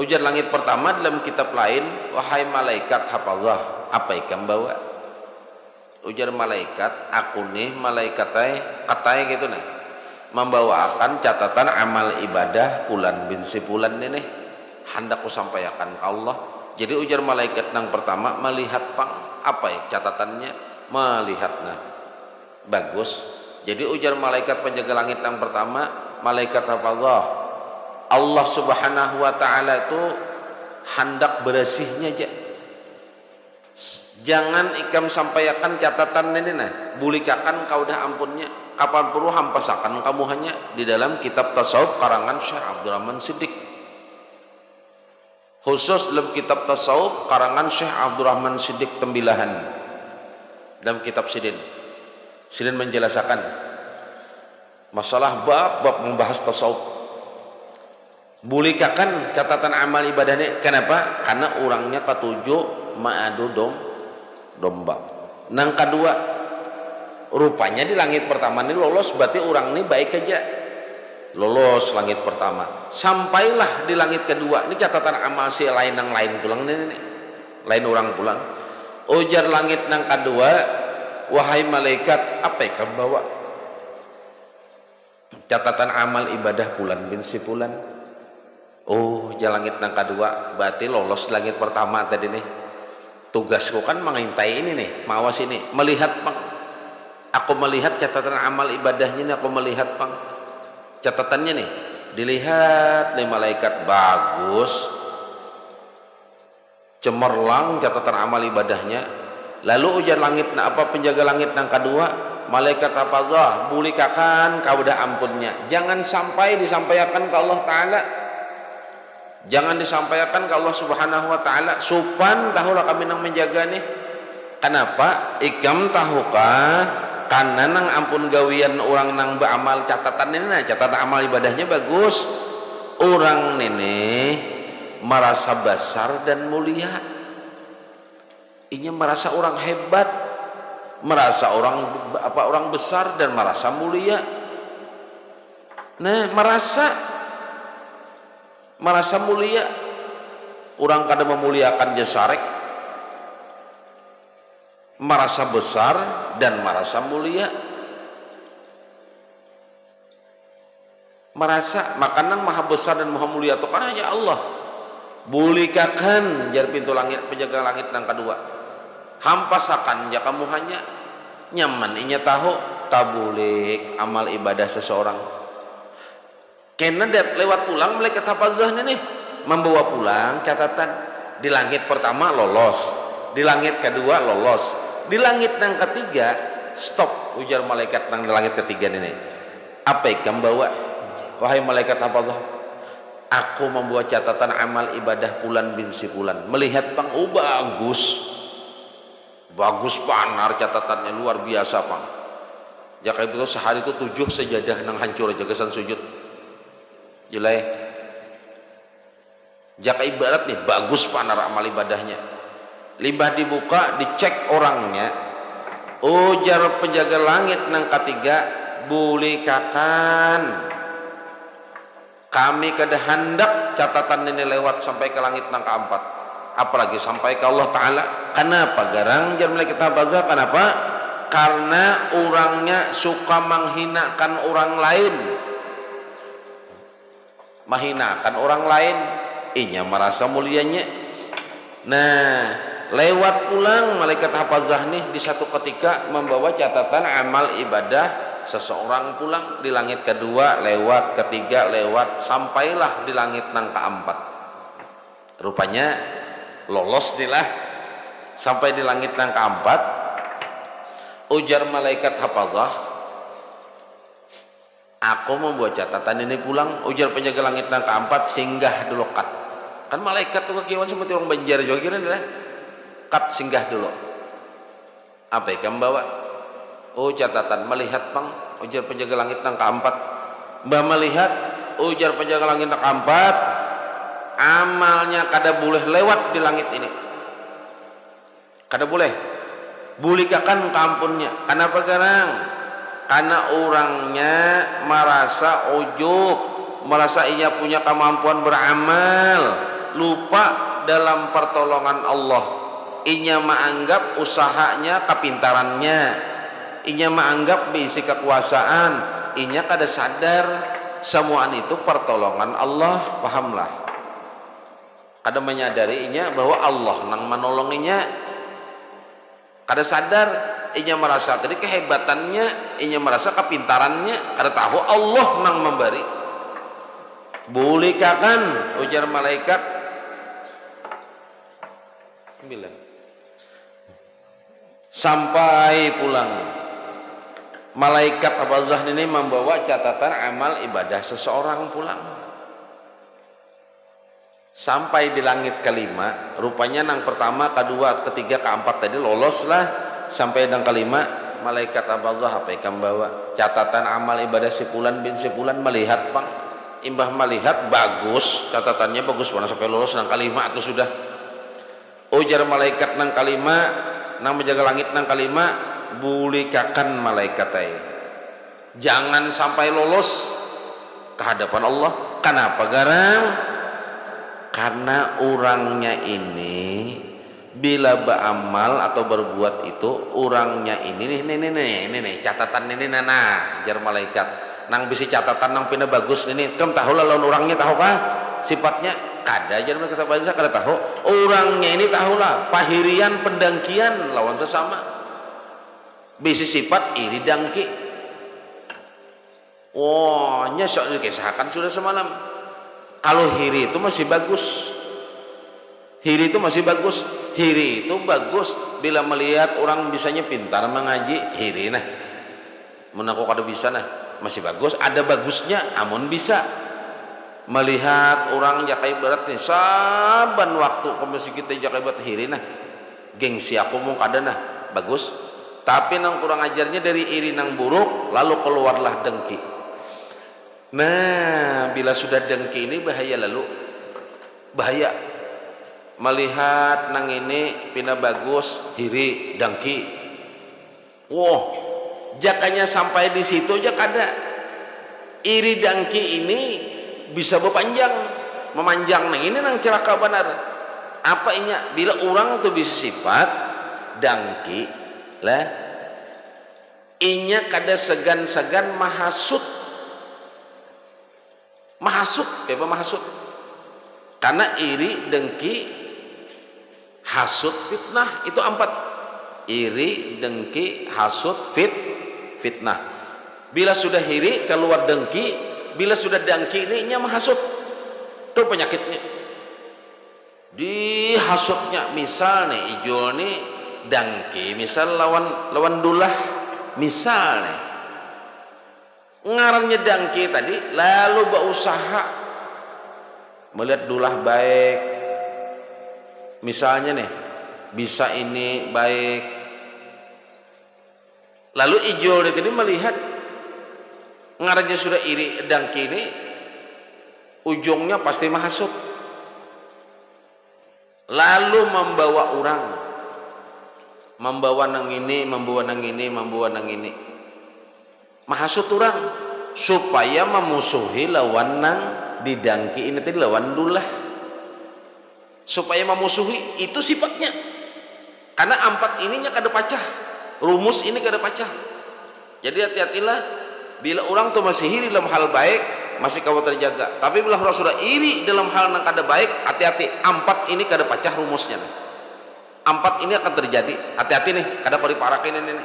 Ujar langit pertama dalam kitab lain, wahai malaikat hafallah, apa yang bawa? Ujar malaikat, aku nih malaikat katai gitu nah. membawakan catatan amal ibadah bulan bin si bulan ini hendak ku sampaikan ke Allah. Jadi ujar malaikat yang pertama melihat pang apa ya catatannya melihatnya bagus. Jadi ujar malaikat penjaga langit yang pertama malaikat apa Allah subhanahu wa ta'ala itu hendak bersihnya aja. Jangan ikam sampaikan catatan ini nah bulikakan kau dah ampunnya kapan perlu hampasakan kamu hanya di dalam kitab tasawuf karangan Syekh Abdurrahman Siddiq, khusus dalam kitab tasawuf karangan Syekh Abdurrahman Siddiq Tembilahan. Dalam kitab Sidin menjelaskan masalah bab membahas tasawuf, bulikakan catatan amal ibadahnya. Kenapa? Karena orangnya ketujuh ma'adu domba. Nang kedua rupanya di langit pertama ini lolos, berarti orang ini baik aja lolos langit pertama. Sampailah di langit kedua ini catatan amal si lain yang lain pulang ini lain orang pulang. Ujar langit nang kedua wahai malaikat apa yang bawa catatan amal ibadah bulan bin si bulan. Oh jalan langit nang kedua berarti lolos langit pertama tadi nih. Tugasku kan mengintai ini nih, mawas ini, melihat pang. Aku melihat catatan amal ibadahnya nih, aku melihat pang. Catatannya nih, dilihat nih malaikat bagus, cemerlang catatan amal ibadahnya. Lalu ujar langit, nah apa penjaga langit yang kedua, malaikat apa zah, bulikakan kau dah ampunnya. Jangan sampai disampaikan ke Allah Ta'ala. Jangan disampaikan ke Allah Subhanahu wa Ta'ala. Supan tahulah kami nang menjaga nih. Kenapa? Ikam tahukah karena nang ampun gawian orang nang beramal catatan ini nah, catatan amal ibadahnya bagus. Orang ini merasa besar dan mulia. Ini merasa orang hebat, merasa orang besar dan merasa mulia. Nah, merasa mulia. Orang kada memuliakan jasarek, merasa besar dan merasa mulia. Merasa makanan maha besar dan maha mulia itu kan hanya Allah. Bulikakan jar pintu langit penjaga langit yang kedua. Hampasakan ya kamu hanya nyaman inya tahu tabulik amal ibadah seseorang. Karena lewat pulang malaikat hafazah nih membawa pulang catatan di langit pertama lolos, di langit kedua lolos, di langit yang ketiga stop ujar malaikat yang di langit ketiga ini. Apa yang bawa? Wahai malaikat hafazah, aku membawa catatan amal ibadah bulan bin si bulan. Melihat pang bagus panar catatannya luar biasa pang. Jaka itu sehari itu 7 sejadah nang hancur aja kesan sujud. Jelai jaka ibarat nih bagus panar amal ibadahnya. Limbah dibuka dicek orangnya. Ujar penjaga langit nang ketiga bulikakan kami kada hendak catatan ini lewat sampai ke langit nang keempat, apalagi sampai ke Allah Ta'ala. Kenapa garang jar malaikat hafazah? Kenapa? Karena orangnya suka menghinakan orang lain, menghinakan orang lain, inya merasa mulianya. Nah, lewat pulang malaikat hafazah nih di satu ketika membawa catatan amal ibadah seseorang pulang di langit kedua lewat, ketiga lewat, sampailah di langit nang keempat. Rupanya lolos nih lah sampai di langit nang keempat. Ujar malaikat hafazah, aku membuat catatan ini pulang. Ujar penjaga langit nang keempat, singgah dulu kat. Kan malaikat tuh kekiawan seperti orang Banjar juga kira lah. Kat singgah dulu. Apa yang kamu bawa? Oh catatan melihat pang. Ujar penjaga langit nang keempat. Mbah melihat. Ujar penjaga langit nang keempat. Amalnya kada boleh lewat di langit ini. Kada boleh. Bulikakan kampunnya. Kenapa garang? Karena orangnya merasa ujub, merasa ia punya kemampuan beramal, lupa dalam pertolongan Allah. Inya menganggap usahanya kepintarannya, inya menganggap bisi kekuasaan, inya kada sadar semuaan itu pertolongan Allah, pahamlah. Kada menyadari inya bahwa Allah nang menolonginya, kada sadar inya merasa tadi kehebatannya, inya merasa kepintarannya, kada tahu Allah nang memberi. Bolehkah ujar malaikat sampai pulang malaikat Abazah ini membawa catatan amal ibadah seseorang pulang sampai di langit kelima. Rupanya nang pertama, kedua, ketiga, keempat tadi loloslah, sampai yang kelima malaikat Abazah apa yang bawa catatan amal ibadah sepulan bin sepulan. Melihat bang, imbah melihat bagus, catatannya bagus mana sampai lolos nang kelima atau sudah. Ujar malaikat nang kelima, nang menjaga langit nang kelima, bulikakan malaikat jangan sampai lolos ke hadapan Allah. Kenapa garang? Karena orangnya ini bila beramal atau berbuat itu, orangnya ini nih catatan ini nana jar malaikat nang bisi catatan nang pina bagus ini kem tahu lawan orangnya tahu kah sifatnya kada jar mereka baca kada tahu orangnya ini tahulah pahirian pendangkian lawan sesama bisi sifat iri dangki. Wah nyesok dikisahkan sudah semalam. Kalau hiri itu masih bagus, hiri itu masih bagus, hiri itu bagus bila melihat orang bisanya pintar mengaji, hiri nah menaku kada bisa nah masih bagus, ada bagusnya amun bisa melihat orang jakai berat nih saban waktu ke masjid kita jakai berat hiri nah gengsi aku mau kada nah bagus, tapi nang kurang ajarnya dari iri nang buruk lalu keluarlah dengki. Nah bila sudah dengki ini bahaya, lalu bahaya melihat nang ini pina bagus hiri dengki. Wah jakanya sampai di situ aja kada. Iri dengki ini bisa berpanjang memanjang. Nah ini nang celaka benar. Apa inya bila orang tuh bisa sifat dengki lah inya kada segan-segan mahasud apa mahasud karena iri dengki hasud fitnah itu empat. Iri dengki hasud fitnah. Bila sudah iri keluar dengki, bila sudah dengki ini nya mahasud itu penyakitnya di hasudnya. Misal nih ijol nih dengki misal lawan dulah misal nih ngarannya dengki tadi lalu berusaha melihat dulah baik misalnya nih bisa ini baik, lalu ijol ini melihat ngarannya sudah iri dengki ini ujungnya pasti mahasud lalu membawa orang membawa nang ini mahasud orang supaya memusuhi lawan nang didangki ini tadi lawan dulah, supaya memusuhi itu sifatnya. Karena empat ininya kada pacah, rumus ini kada pacah. Jadi hati-hatilah bila orang tuh masih iri dalam hal baik masih kau terjaga, tapi bila orang sudah iri dalam hal yang kada baik, hati-hati empat ini kada pacah rumusnya. Empat ini akan terjadi, hati-hati nih kada kau diparakin ini.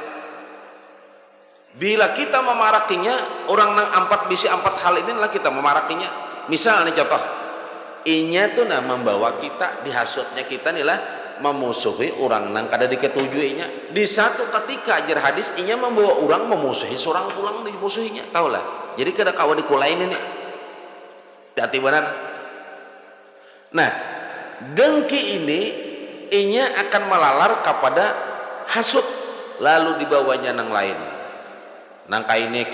Bila kita memarakinya orang nang empat bisi empat hal ini lah kita memarakinya. Misal nih contoh inya tuh nah membawa kita dihasutnya kita nih lah memusuhi orang nang kada diketujuinya. Di satu ketika ajar hadis inya membawa orang memusuhi seorang pulang dimusuhinya, tahu lah. Jadi kada kawan dikulain ini hati benar. Nah dengki ini inya akan melalar kepada hasut lalu dibawanya nang lain nang kaini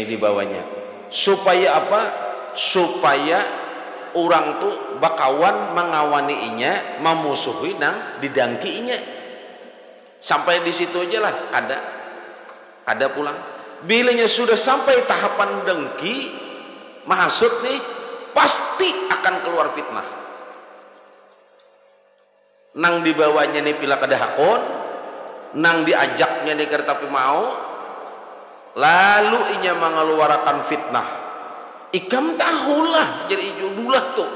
dibawanya supaya apa? Supaya orang tuh bakawan mengawani inya memusuhi nang didangki inya. Sampai di situ aja lah ada pulang. Bilanya sudah sampai tahapan dengki mahasud nih pasti akan keluar fitnah. Nang dibawanya nih pila kada hakon, nang diajaknya nih kada tapi mau, lalu inya mengeluarkan fitnah. Ikam tahulah jadi judulah tuh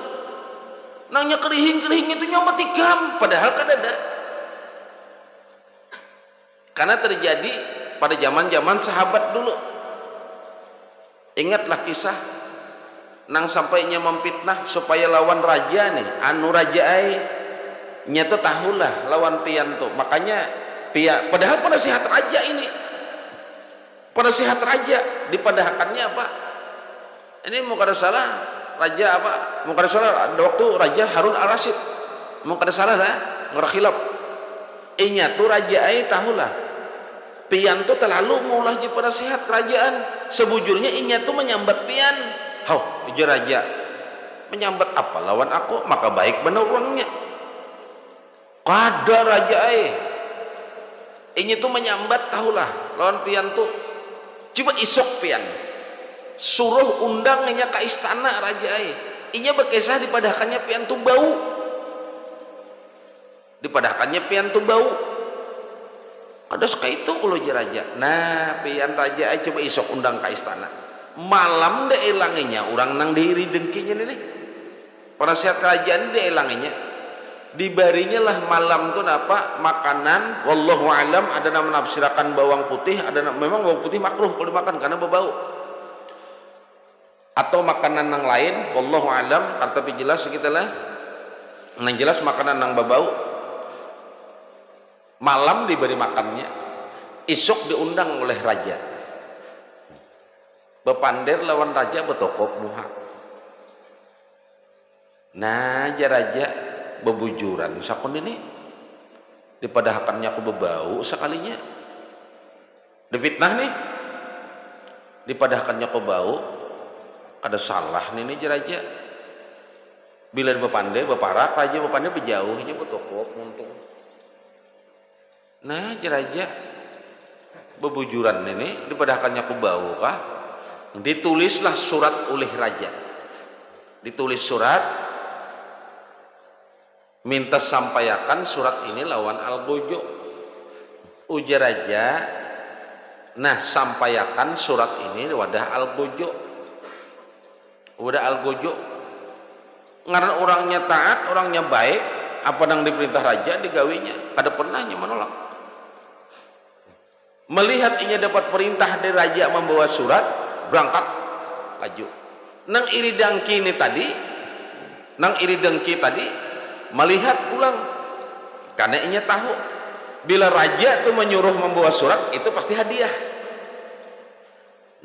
nangnya kerihing itu nyomot ikam padahal kan ada, karena terjadi pada zaman sahabat dulu. Ingatlah kisah nang sampainya memfitnah supaya lawan raja nih anu raja ai nyata tahulah lawan pian tuh, makanya pia padahal pada sehat raja ini, pada sehat raja dipadahkannya apa ini mau kada salah raja apa mau kada salah ada waktu raja Harun al-Rasyid mau kada salah lah ngora khilaf inya tuh raja ai tahulah pian tuh terlalu mulah je pada sehat kerajaan, sebujurnya inya tuh menyambat pian. Hau, raja menyambat apa lawan aku, maka baik benar orangnya. Kada raja ini tuh menyambat tahulah lawan pian tuh. Coba isok pian. Suruh undang inya ke istana raja inya berkisah dipadahkannya pian tuh bau. Dipadahkannya pian tuh bau. Ada suka itu kalau raja. Nah, pian raja coba isok undang ke istana. Malam deh elanginya orang nang diri dengkinya nih penasihat kerajaan deh elanginya dibarinya lah malam tuh apa makanan wallahu alam ada nama menafsirkan bawang putih ada memang bawang putih makruh kalau dimakan karena berbau atau makanan yang lain wallahu alam tapi jelas kita lah yang jelas makanan yang berbau malam diberi makannya isok diundang oleh raja bepander lawan raja betokok muha. Nah, raja bebujuran sakon ini dipadahkannya aku bebau sekalinya. Difitnah nih. Dipadahkannya aku bau. Ada salah nih raja. Bila bepander beparak raja bepander berjauhnya betokok muntung. Nah, raja bebujuran ini dipadahkannya aku bau kah? Ditulislah surat oleh raja, ditulis surat minta sampaikan surat ini lawan Al-Gojo ujar raja nah sampaikan surat ini wadah Al-Gojo karena orangnya taat orangnya baik apa yang diperintah raja digawinya ada pernahnya menolak melihat ini dapat perintah dari raja membawa surat berangkat laju nang iri dengki tadi melihat pulang karena inya tahu bila raja itu menyuruh membawa surat itu pasti hadiah.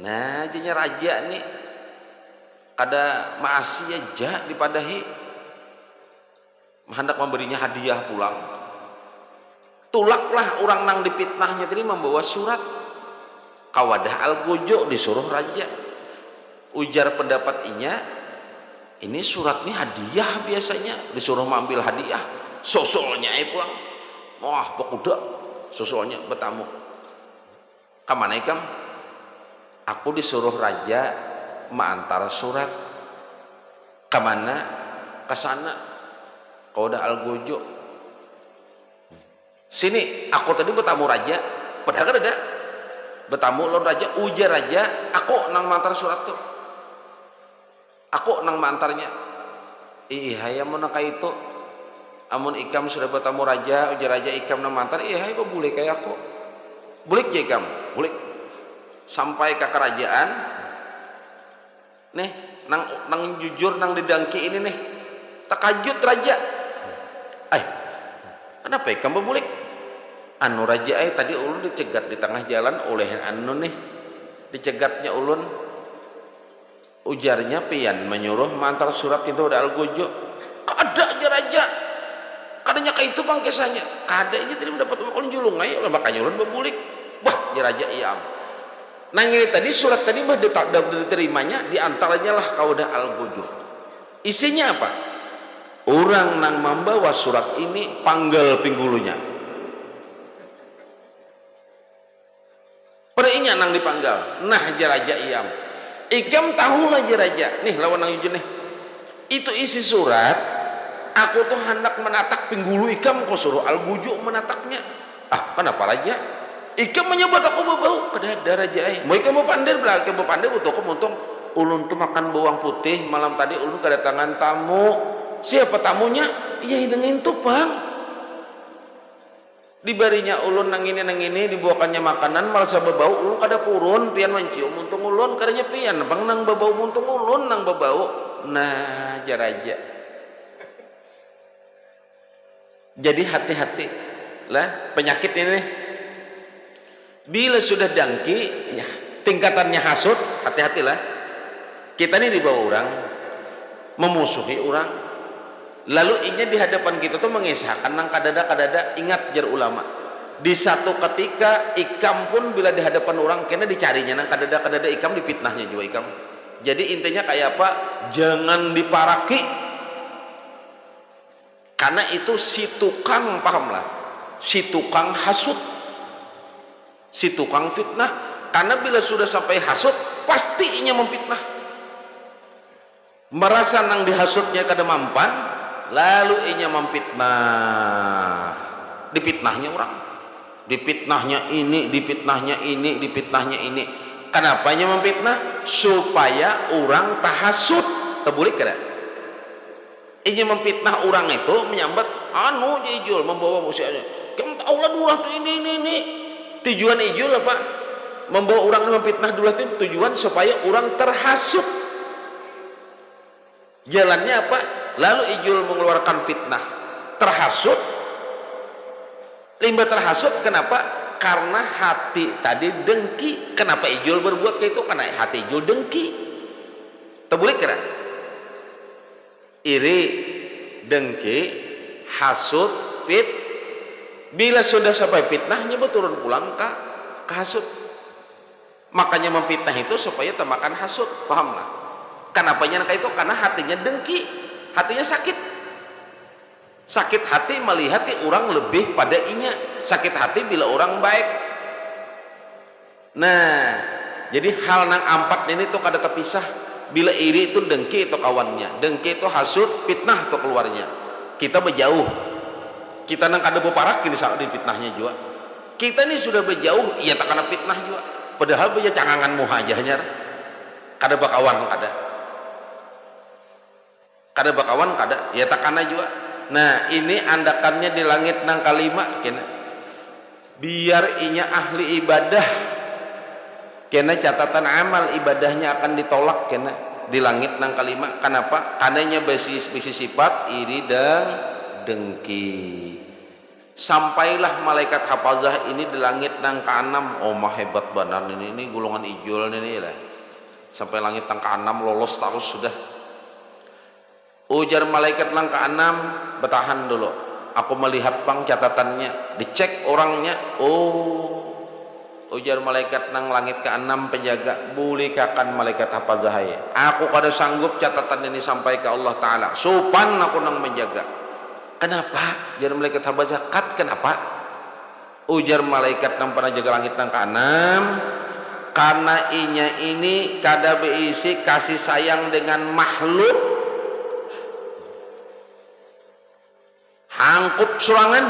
Nah jadinya raja nih kada maasi aja dipadahi hendak memberinya hadiah pulang tulaklah orang nang dipitnahnya tadi membawa surat kawadah Al-Gojo disuruh raja ujar pendapat inya ini surat ini hadiah biasanya disuruh mengambil hadiah sosolnya pulang wah pekuda sosolnya bertamu kamana ikam aku disuruh raja mengantar surat kemana kesana kawadah Al-Gojo sini aku tadi bertamu raja padahal kan ada bertamu lawan raja ujar raja aku nang mantar surat tuh aku nang mantarnya iya mau nak itu amun ikam sudah bertamu raja ujar raja ikam nang mantar iya boleh kayak aku boleh je ikam boleh sampai ke kerajaan nih nang jujur nang didangki ini nih takajut raja kenapa ikam boleh anu raja tadi ulun dicegat di tengah jalan oleh anu nih dicegatnya ulun ujarnya pian menyuruh mantar surat itu udah Al-Gojo ada aja raja kadanya kayak itu bang kisahnya ada ini tadi mendapat ulun julung aja makanya ulun berbulik wah ya raja iya nah ini tadi surat tadi mah diterimanya diantaranya lah kaudah Al-Gojo isinya apa orang nang membawa surat ini panggal pinggulunya Perihnya nang dipanggal. Nah raja iam. Ikam tahulah raja. Nih lawan nang yujun nih. Itu isi surat. Aku tuh hendak menatak pinggulu ikam kau suruh Al-Gojo menataknya. Ah kenapa raja? Ika menyebut aku bau kadada raja mau ika mau pandir belah ika mau pandir butuh aku untung ulun tuh makan bawang putih malam tadi ulun kedatangan tamu. Siapa tamunya? Iya hidungin tuh bang. Dibarinya ulun nang ini dibawakannya makanan malah sababau ulun kada purun pian mencium untung ulun kadanya pian bang nang babau untung ulun nang babau. Nah jaraja. Jadi hati-hati lah penyakit ini. Bila sudah dengki, ya, tingkatannya hasud, hati-hatilah. Kita ini dibawa orang, memusuhi orang, lalu inya di hadapan kita tuh mengisahkan nang kadada. Ingat jar ulama, di satu ketika ikam pun bila di hadapan orang, kena dicarinya nang kadada ikam dipitnahnya juga ikam. Jadi intinya kayak apa? Jangan diparaki, karena itu si tukang pahamlah, si tukang hasud. Si tukang fitnah, karena bila sudah sampai hasud pasti inya memfitnah, merasa nang dihasudnya kada mampan lalu inya memfitnah, dipitnahnya orang, dipitnahnya ini. Kenapa inya memfitnah? Supaya orang tahasud terbulik kada inya memfitnah orang itu menyambat anu jejul membawa musuhnya kamu tahu lah dua tuh ini. Tujuan ijul apa? Membawa orang memfitnah dulu itu tujuan supaya orang terhasut. Jalannya apa? Lalu ijul mengeluarkan fitnah. Terhasut. Limbah terhasut kenapa? Karena hati tadi dengki. Kenapa ijul berbuat kayak itu? Karena hati ijul dengki. Terbulik kira? Iri, dengki, hasut, bila sudah sampai fitnahnya turun pulang ke hasud. Makanya memfitnah itu supaya temakan hasud, pahamlah. Kenapa nyangka itu? Karena hatinya dengki, hatinya sakit hati melihat orang lebih pada inya, sakit hati bila orang baik. Nah jadi hal nang ampat ini tuh kada terpisah. Bila iri itu dengki itu kawannya, dengki itu hasud, fitnah itu keluarnya. Kita berjauh, kita nang kada beparak ini saat di fitnahnya juga. Kita ini sudah berjauh, iya tak kena fitnah juga. Padahal punya cangangan muhajahnya, kada bakawan kada, iya tak kena juga. Nah ini andakannya di langit nang kalima, kena. Biar inya ahli ibadah, kena catatan amal ibadahnya akan ditolak, kena di langit nang kalima. Kenapa? Karena bisi sifat iri dan dengki. Sampailah malaikat hafazah ini di langit nang ke-6. Oh mah hebat benar ini golongan ijul ini lah. Sampai langit nang ke-6 lolos terus sudah. Ujar malaikat nang ke-6, bertahan dulu. Aku melihat pang catatannya, dicek orangnya. Oh. Ujar malaikat nang langit ke-6 penjaga, boleh kakan malaikat hafazah ya. Aku kada sanggup catatan ini sampai ke Allah Ta'ala. Sopan aku nang menjaga. Kenapa? Ujar malaikat hafazah, kenapa? Ujar malaikat nang pernah jaga langit nang ke-6, karena inya ini kada berisi kasih sayang dengan makhluk, hangkup surangan.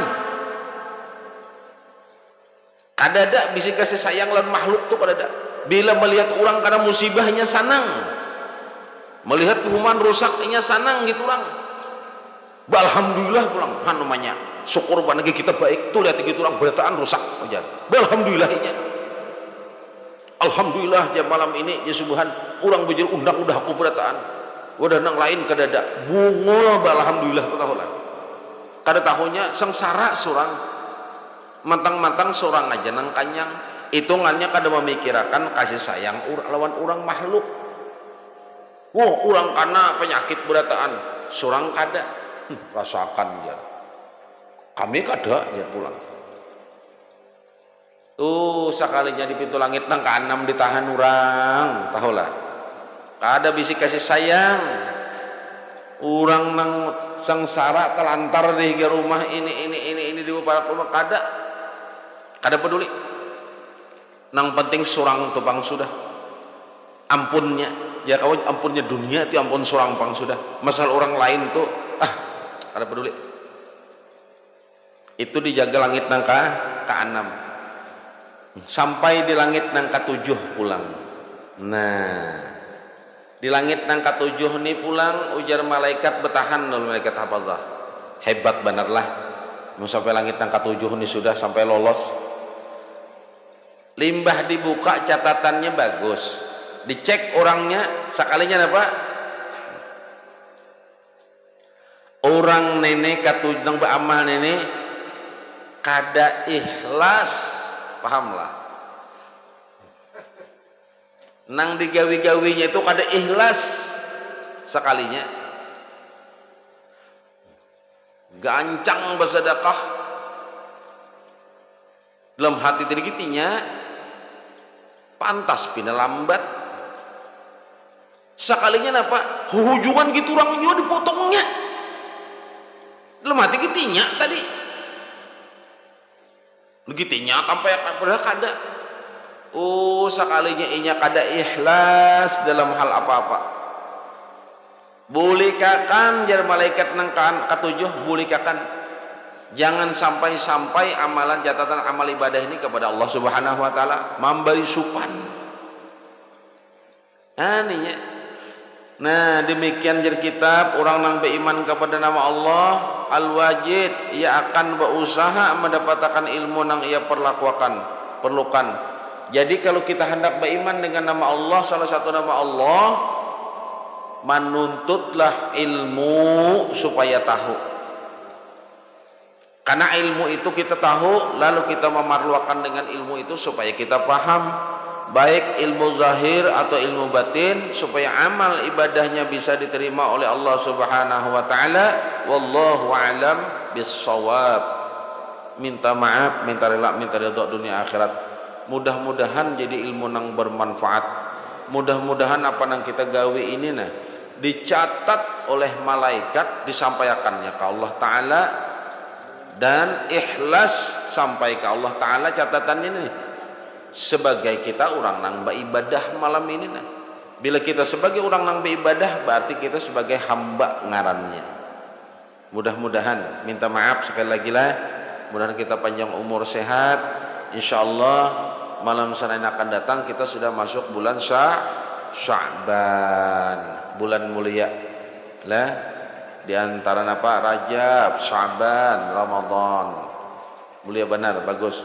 Kadada bisa kasih sayang lan makhluk tuh kadada. Bila melihat orang karena musibahnya sanang, melihat hukuman rusaknya sanang gitu orang. Alhamdulillah pulang, namanya syukur banget kita baik tuh lihat gitu orang berataan rusak aja. Alhamdulillahnya. Alhamdulillah jam malam ini ya subhan orang bujur undang udah aku berataan. Udah nang lain kadada bunga alhamdulillah tuh tahu lah. Kada tahunya sengsara surang. Mantang-mantang seorang aja nang kanyang hitungannya kada memikirkan kasih sayang lawan orang makhluk. Wah orang karena penyakit berataan seorang kada rasakan ya kami kada ya pulang sekalinya di pintu langit nang ke-6 ditahan orang tahulah kada bisa kasih sayang orang nang sengsara telantar di rumah ini di beberapa rumah kada peduli nang penting surang tupang sudah ampunnya ya kawan ampunnya dunia itu ampun surang pang sudah masalah orang lain tuh kada peduli itu dijaga langit nang ke-6 sampai di langit nang katujuh pulang. Nah, di langit nang katujuh nih pulang, ujar malaikat bertahan dulu, malaikat hafazah. Hebat benar lah. Mau sampai langit nang katujuh nih sudah sampai lolos. Limbah dibuka, catatannya bagus. Dicek orangnya, sekalinya apa? Orang nenek katujuh nang beramal nenek kada ikhlas, pahamlah. Nang digawi-gawinya itu kada ikhlas sekalinya. Gancang bersedekah dalam hati tergitinya pantas pina lambat sekalinya apa hujungan gitu orang juga dipotongnya dalam hati gitinya tadi gitinya sampai padahal kada sekalinya inya kada ikhlas dalam hal apa-apa. Boleh kakan jar malaikat nang katujuh, boleh kakan jangan sampai amalan catatan amal ibadah ini kepada Allah Subhanahu wa taala memberi supan. Aninya. Nah, demikian jar kitab orang nang beriman kepada nama Allah Al-Wajid, ia akan berusaha mendapatkan ilmu nang ia perlukan. Jadi kalau kita hendak beriman dengan nama Allah, salah satu nama Allah, menuntutlah ilmu supaya tahu. Karena ilmu itu kita tahu, lalu kita memerlukan dengan ilmu itu supaya kita paham, baik ilmu zahir atau ilmu batin, supaya amal ibadahnya bisa diterima oleh Allah Subhanahu wa taala. Wallahu a'lam bissawab. Minta maaf, minta rela, minta ridha dunia akhirat. Mudah-mudahan jadi ilmu nang bermanfaat. Mudah-mudahan apa nang kita gawe ini nah dicatat oleh malaikat, disampaikannya ke Allah Ta'ala dan ikhlas sampai ke Allah Ta'ala catatan ini sebagai kita orang nang beribadah malam ini nah. Bila kita sebagai orang nang beribadah berarti kita sebagai hamba ngarannya. Mudah-mudahan, minta maaf sekali lagi lah, mudah-mudahan kita panjang umur sehat. InsyaAllah malam Senin akan datang kita sudah masuk bulan Sya'ban, bulan mulia lah, di antara apa Rajab, Sya'ban, Ramadan, mulia benar, bagus.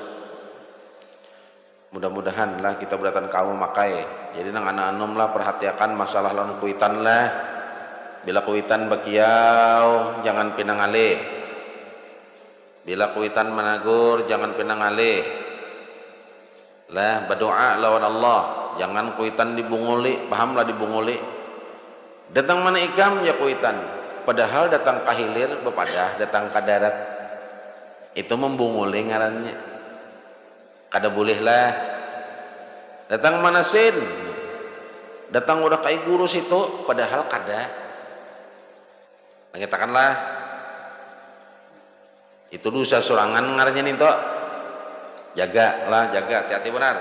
Mudah-mudahan lah kita berdatang kamu makai. Jadi nang anak-anom lah perhatikan masalah lawan kuitan lah. Bila kuitan bakiau jangan pinang alih. Bila kuitan menagur jangan pinang alih. Lah berdoa lawan Allah. Jangan kuitan dibunguli, pahamlah dibunguli. Datang mana ikam ya kuitan. Padahal datang kahilir bepadah, datang ke darat. Itu membunguli ngarannya. Kada boleh lah. Datang manasin. Datang udah kai guru situ, padahal kada. Mengatakanlah itu dosa sorangan ngarannya nih tok. Jaga lah, jaga, hati-hati benar.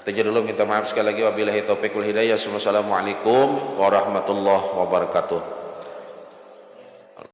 Kita dulu minta maaf sekali lagi wabillahi taufiq wal hidayah. Wassalamualaikum warahmatullahi wabarakatuh.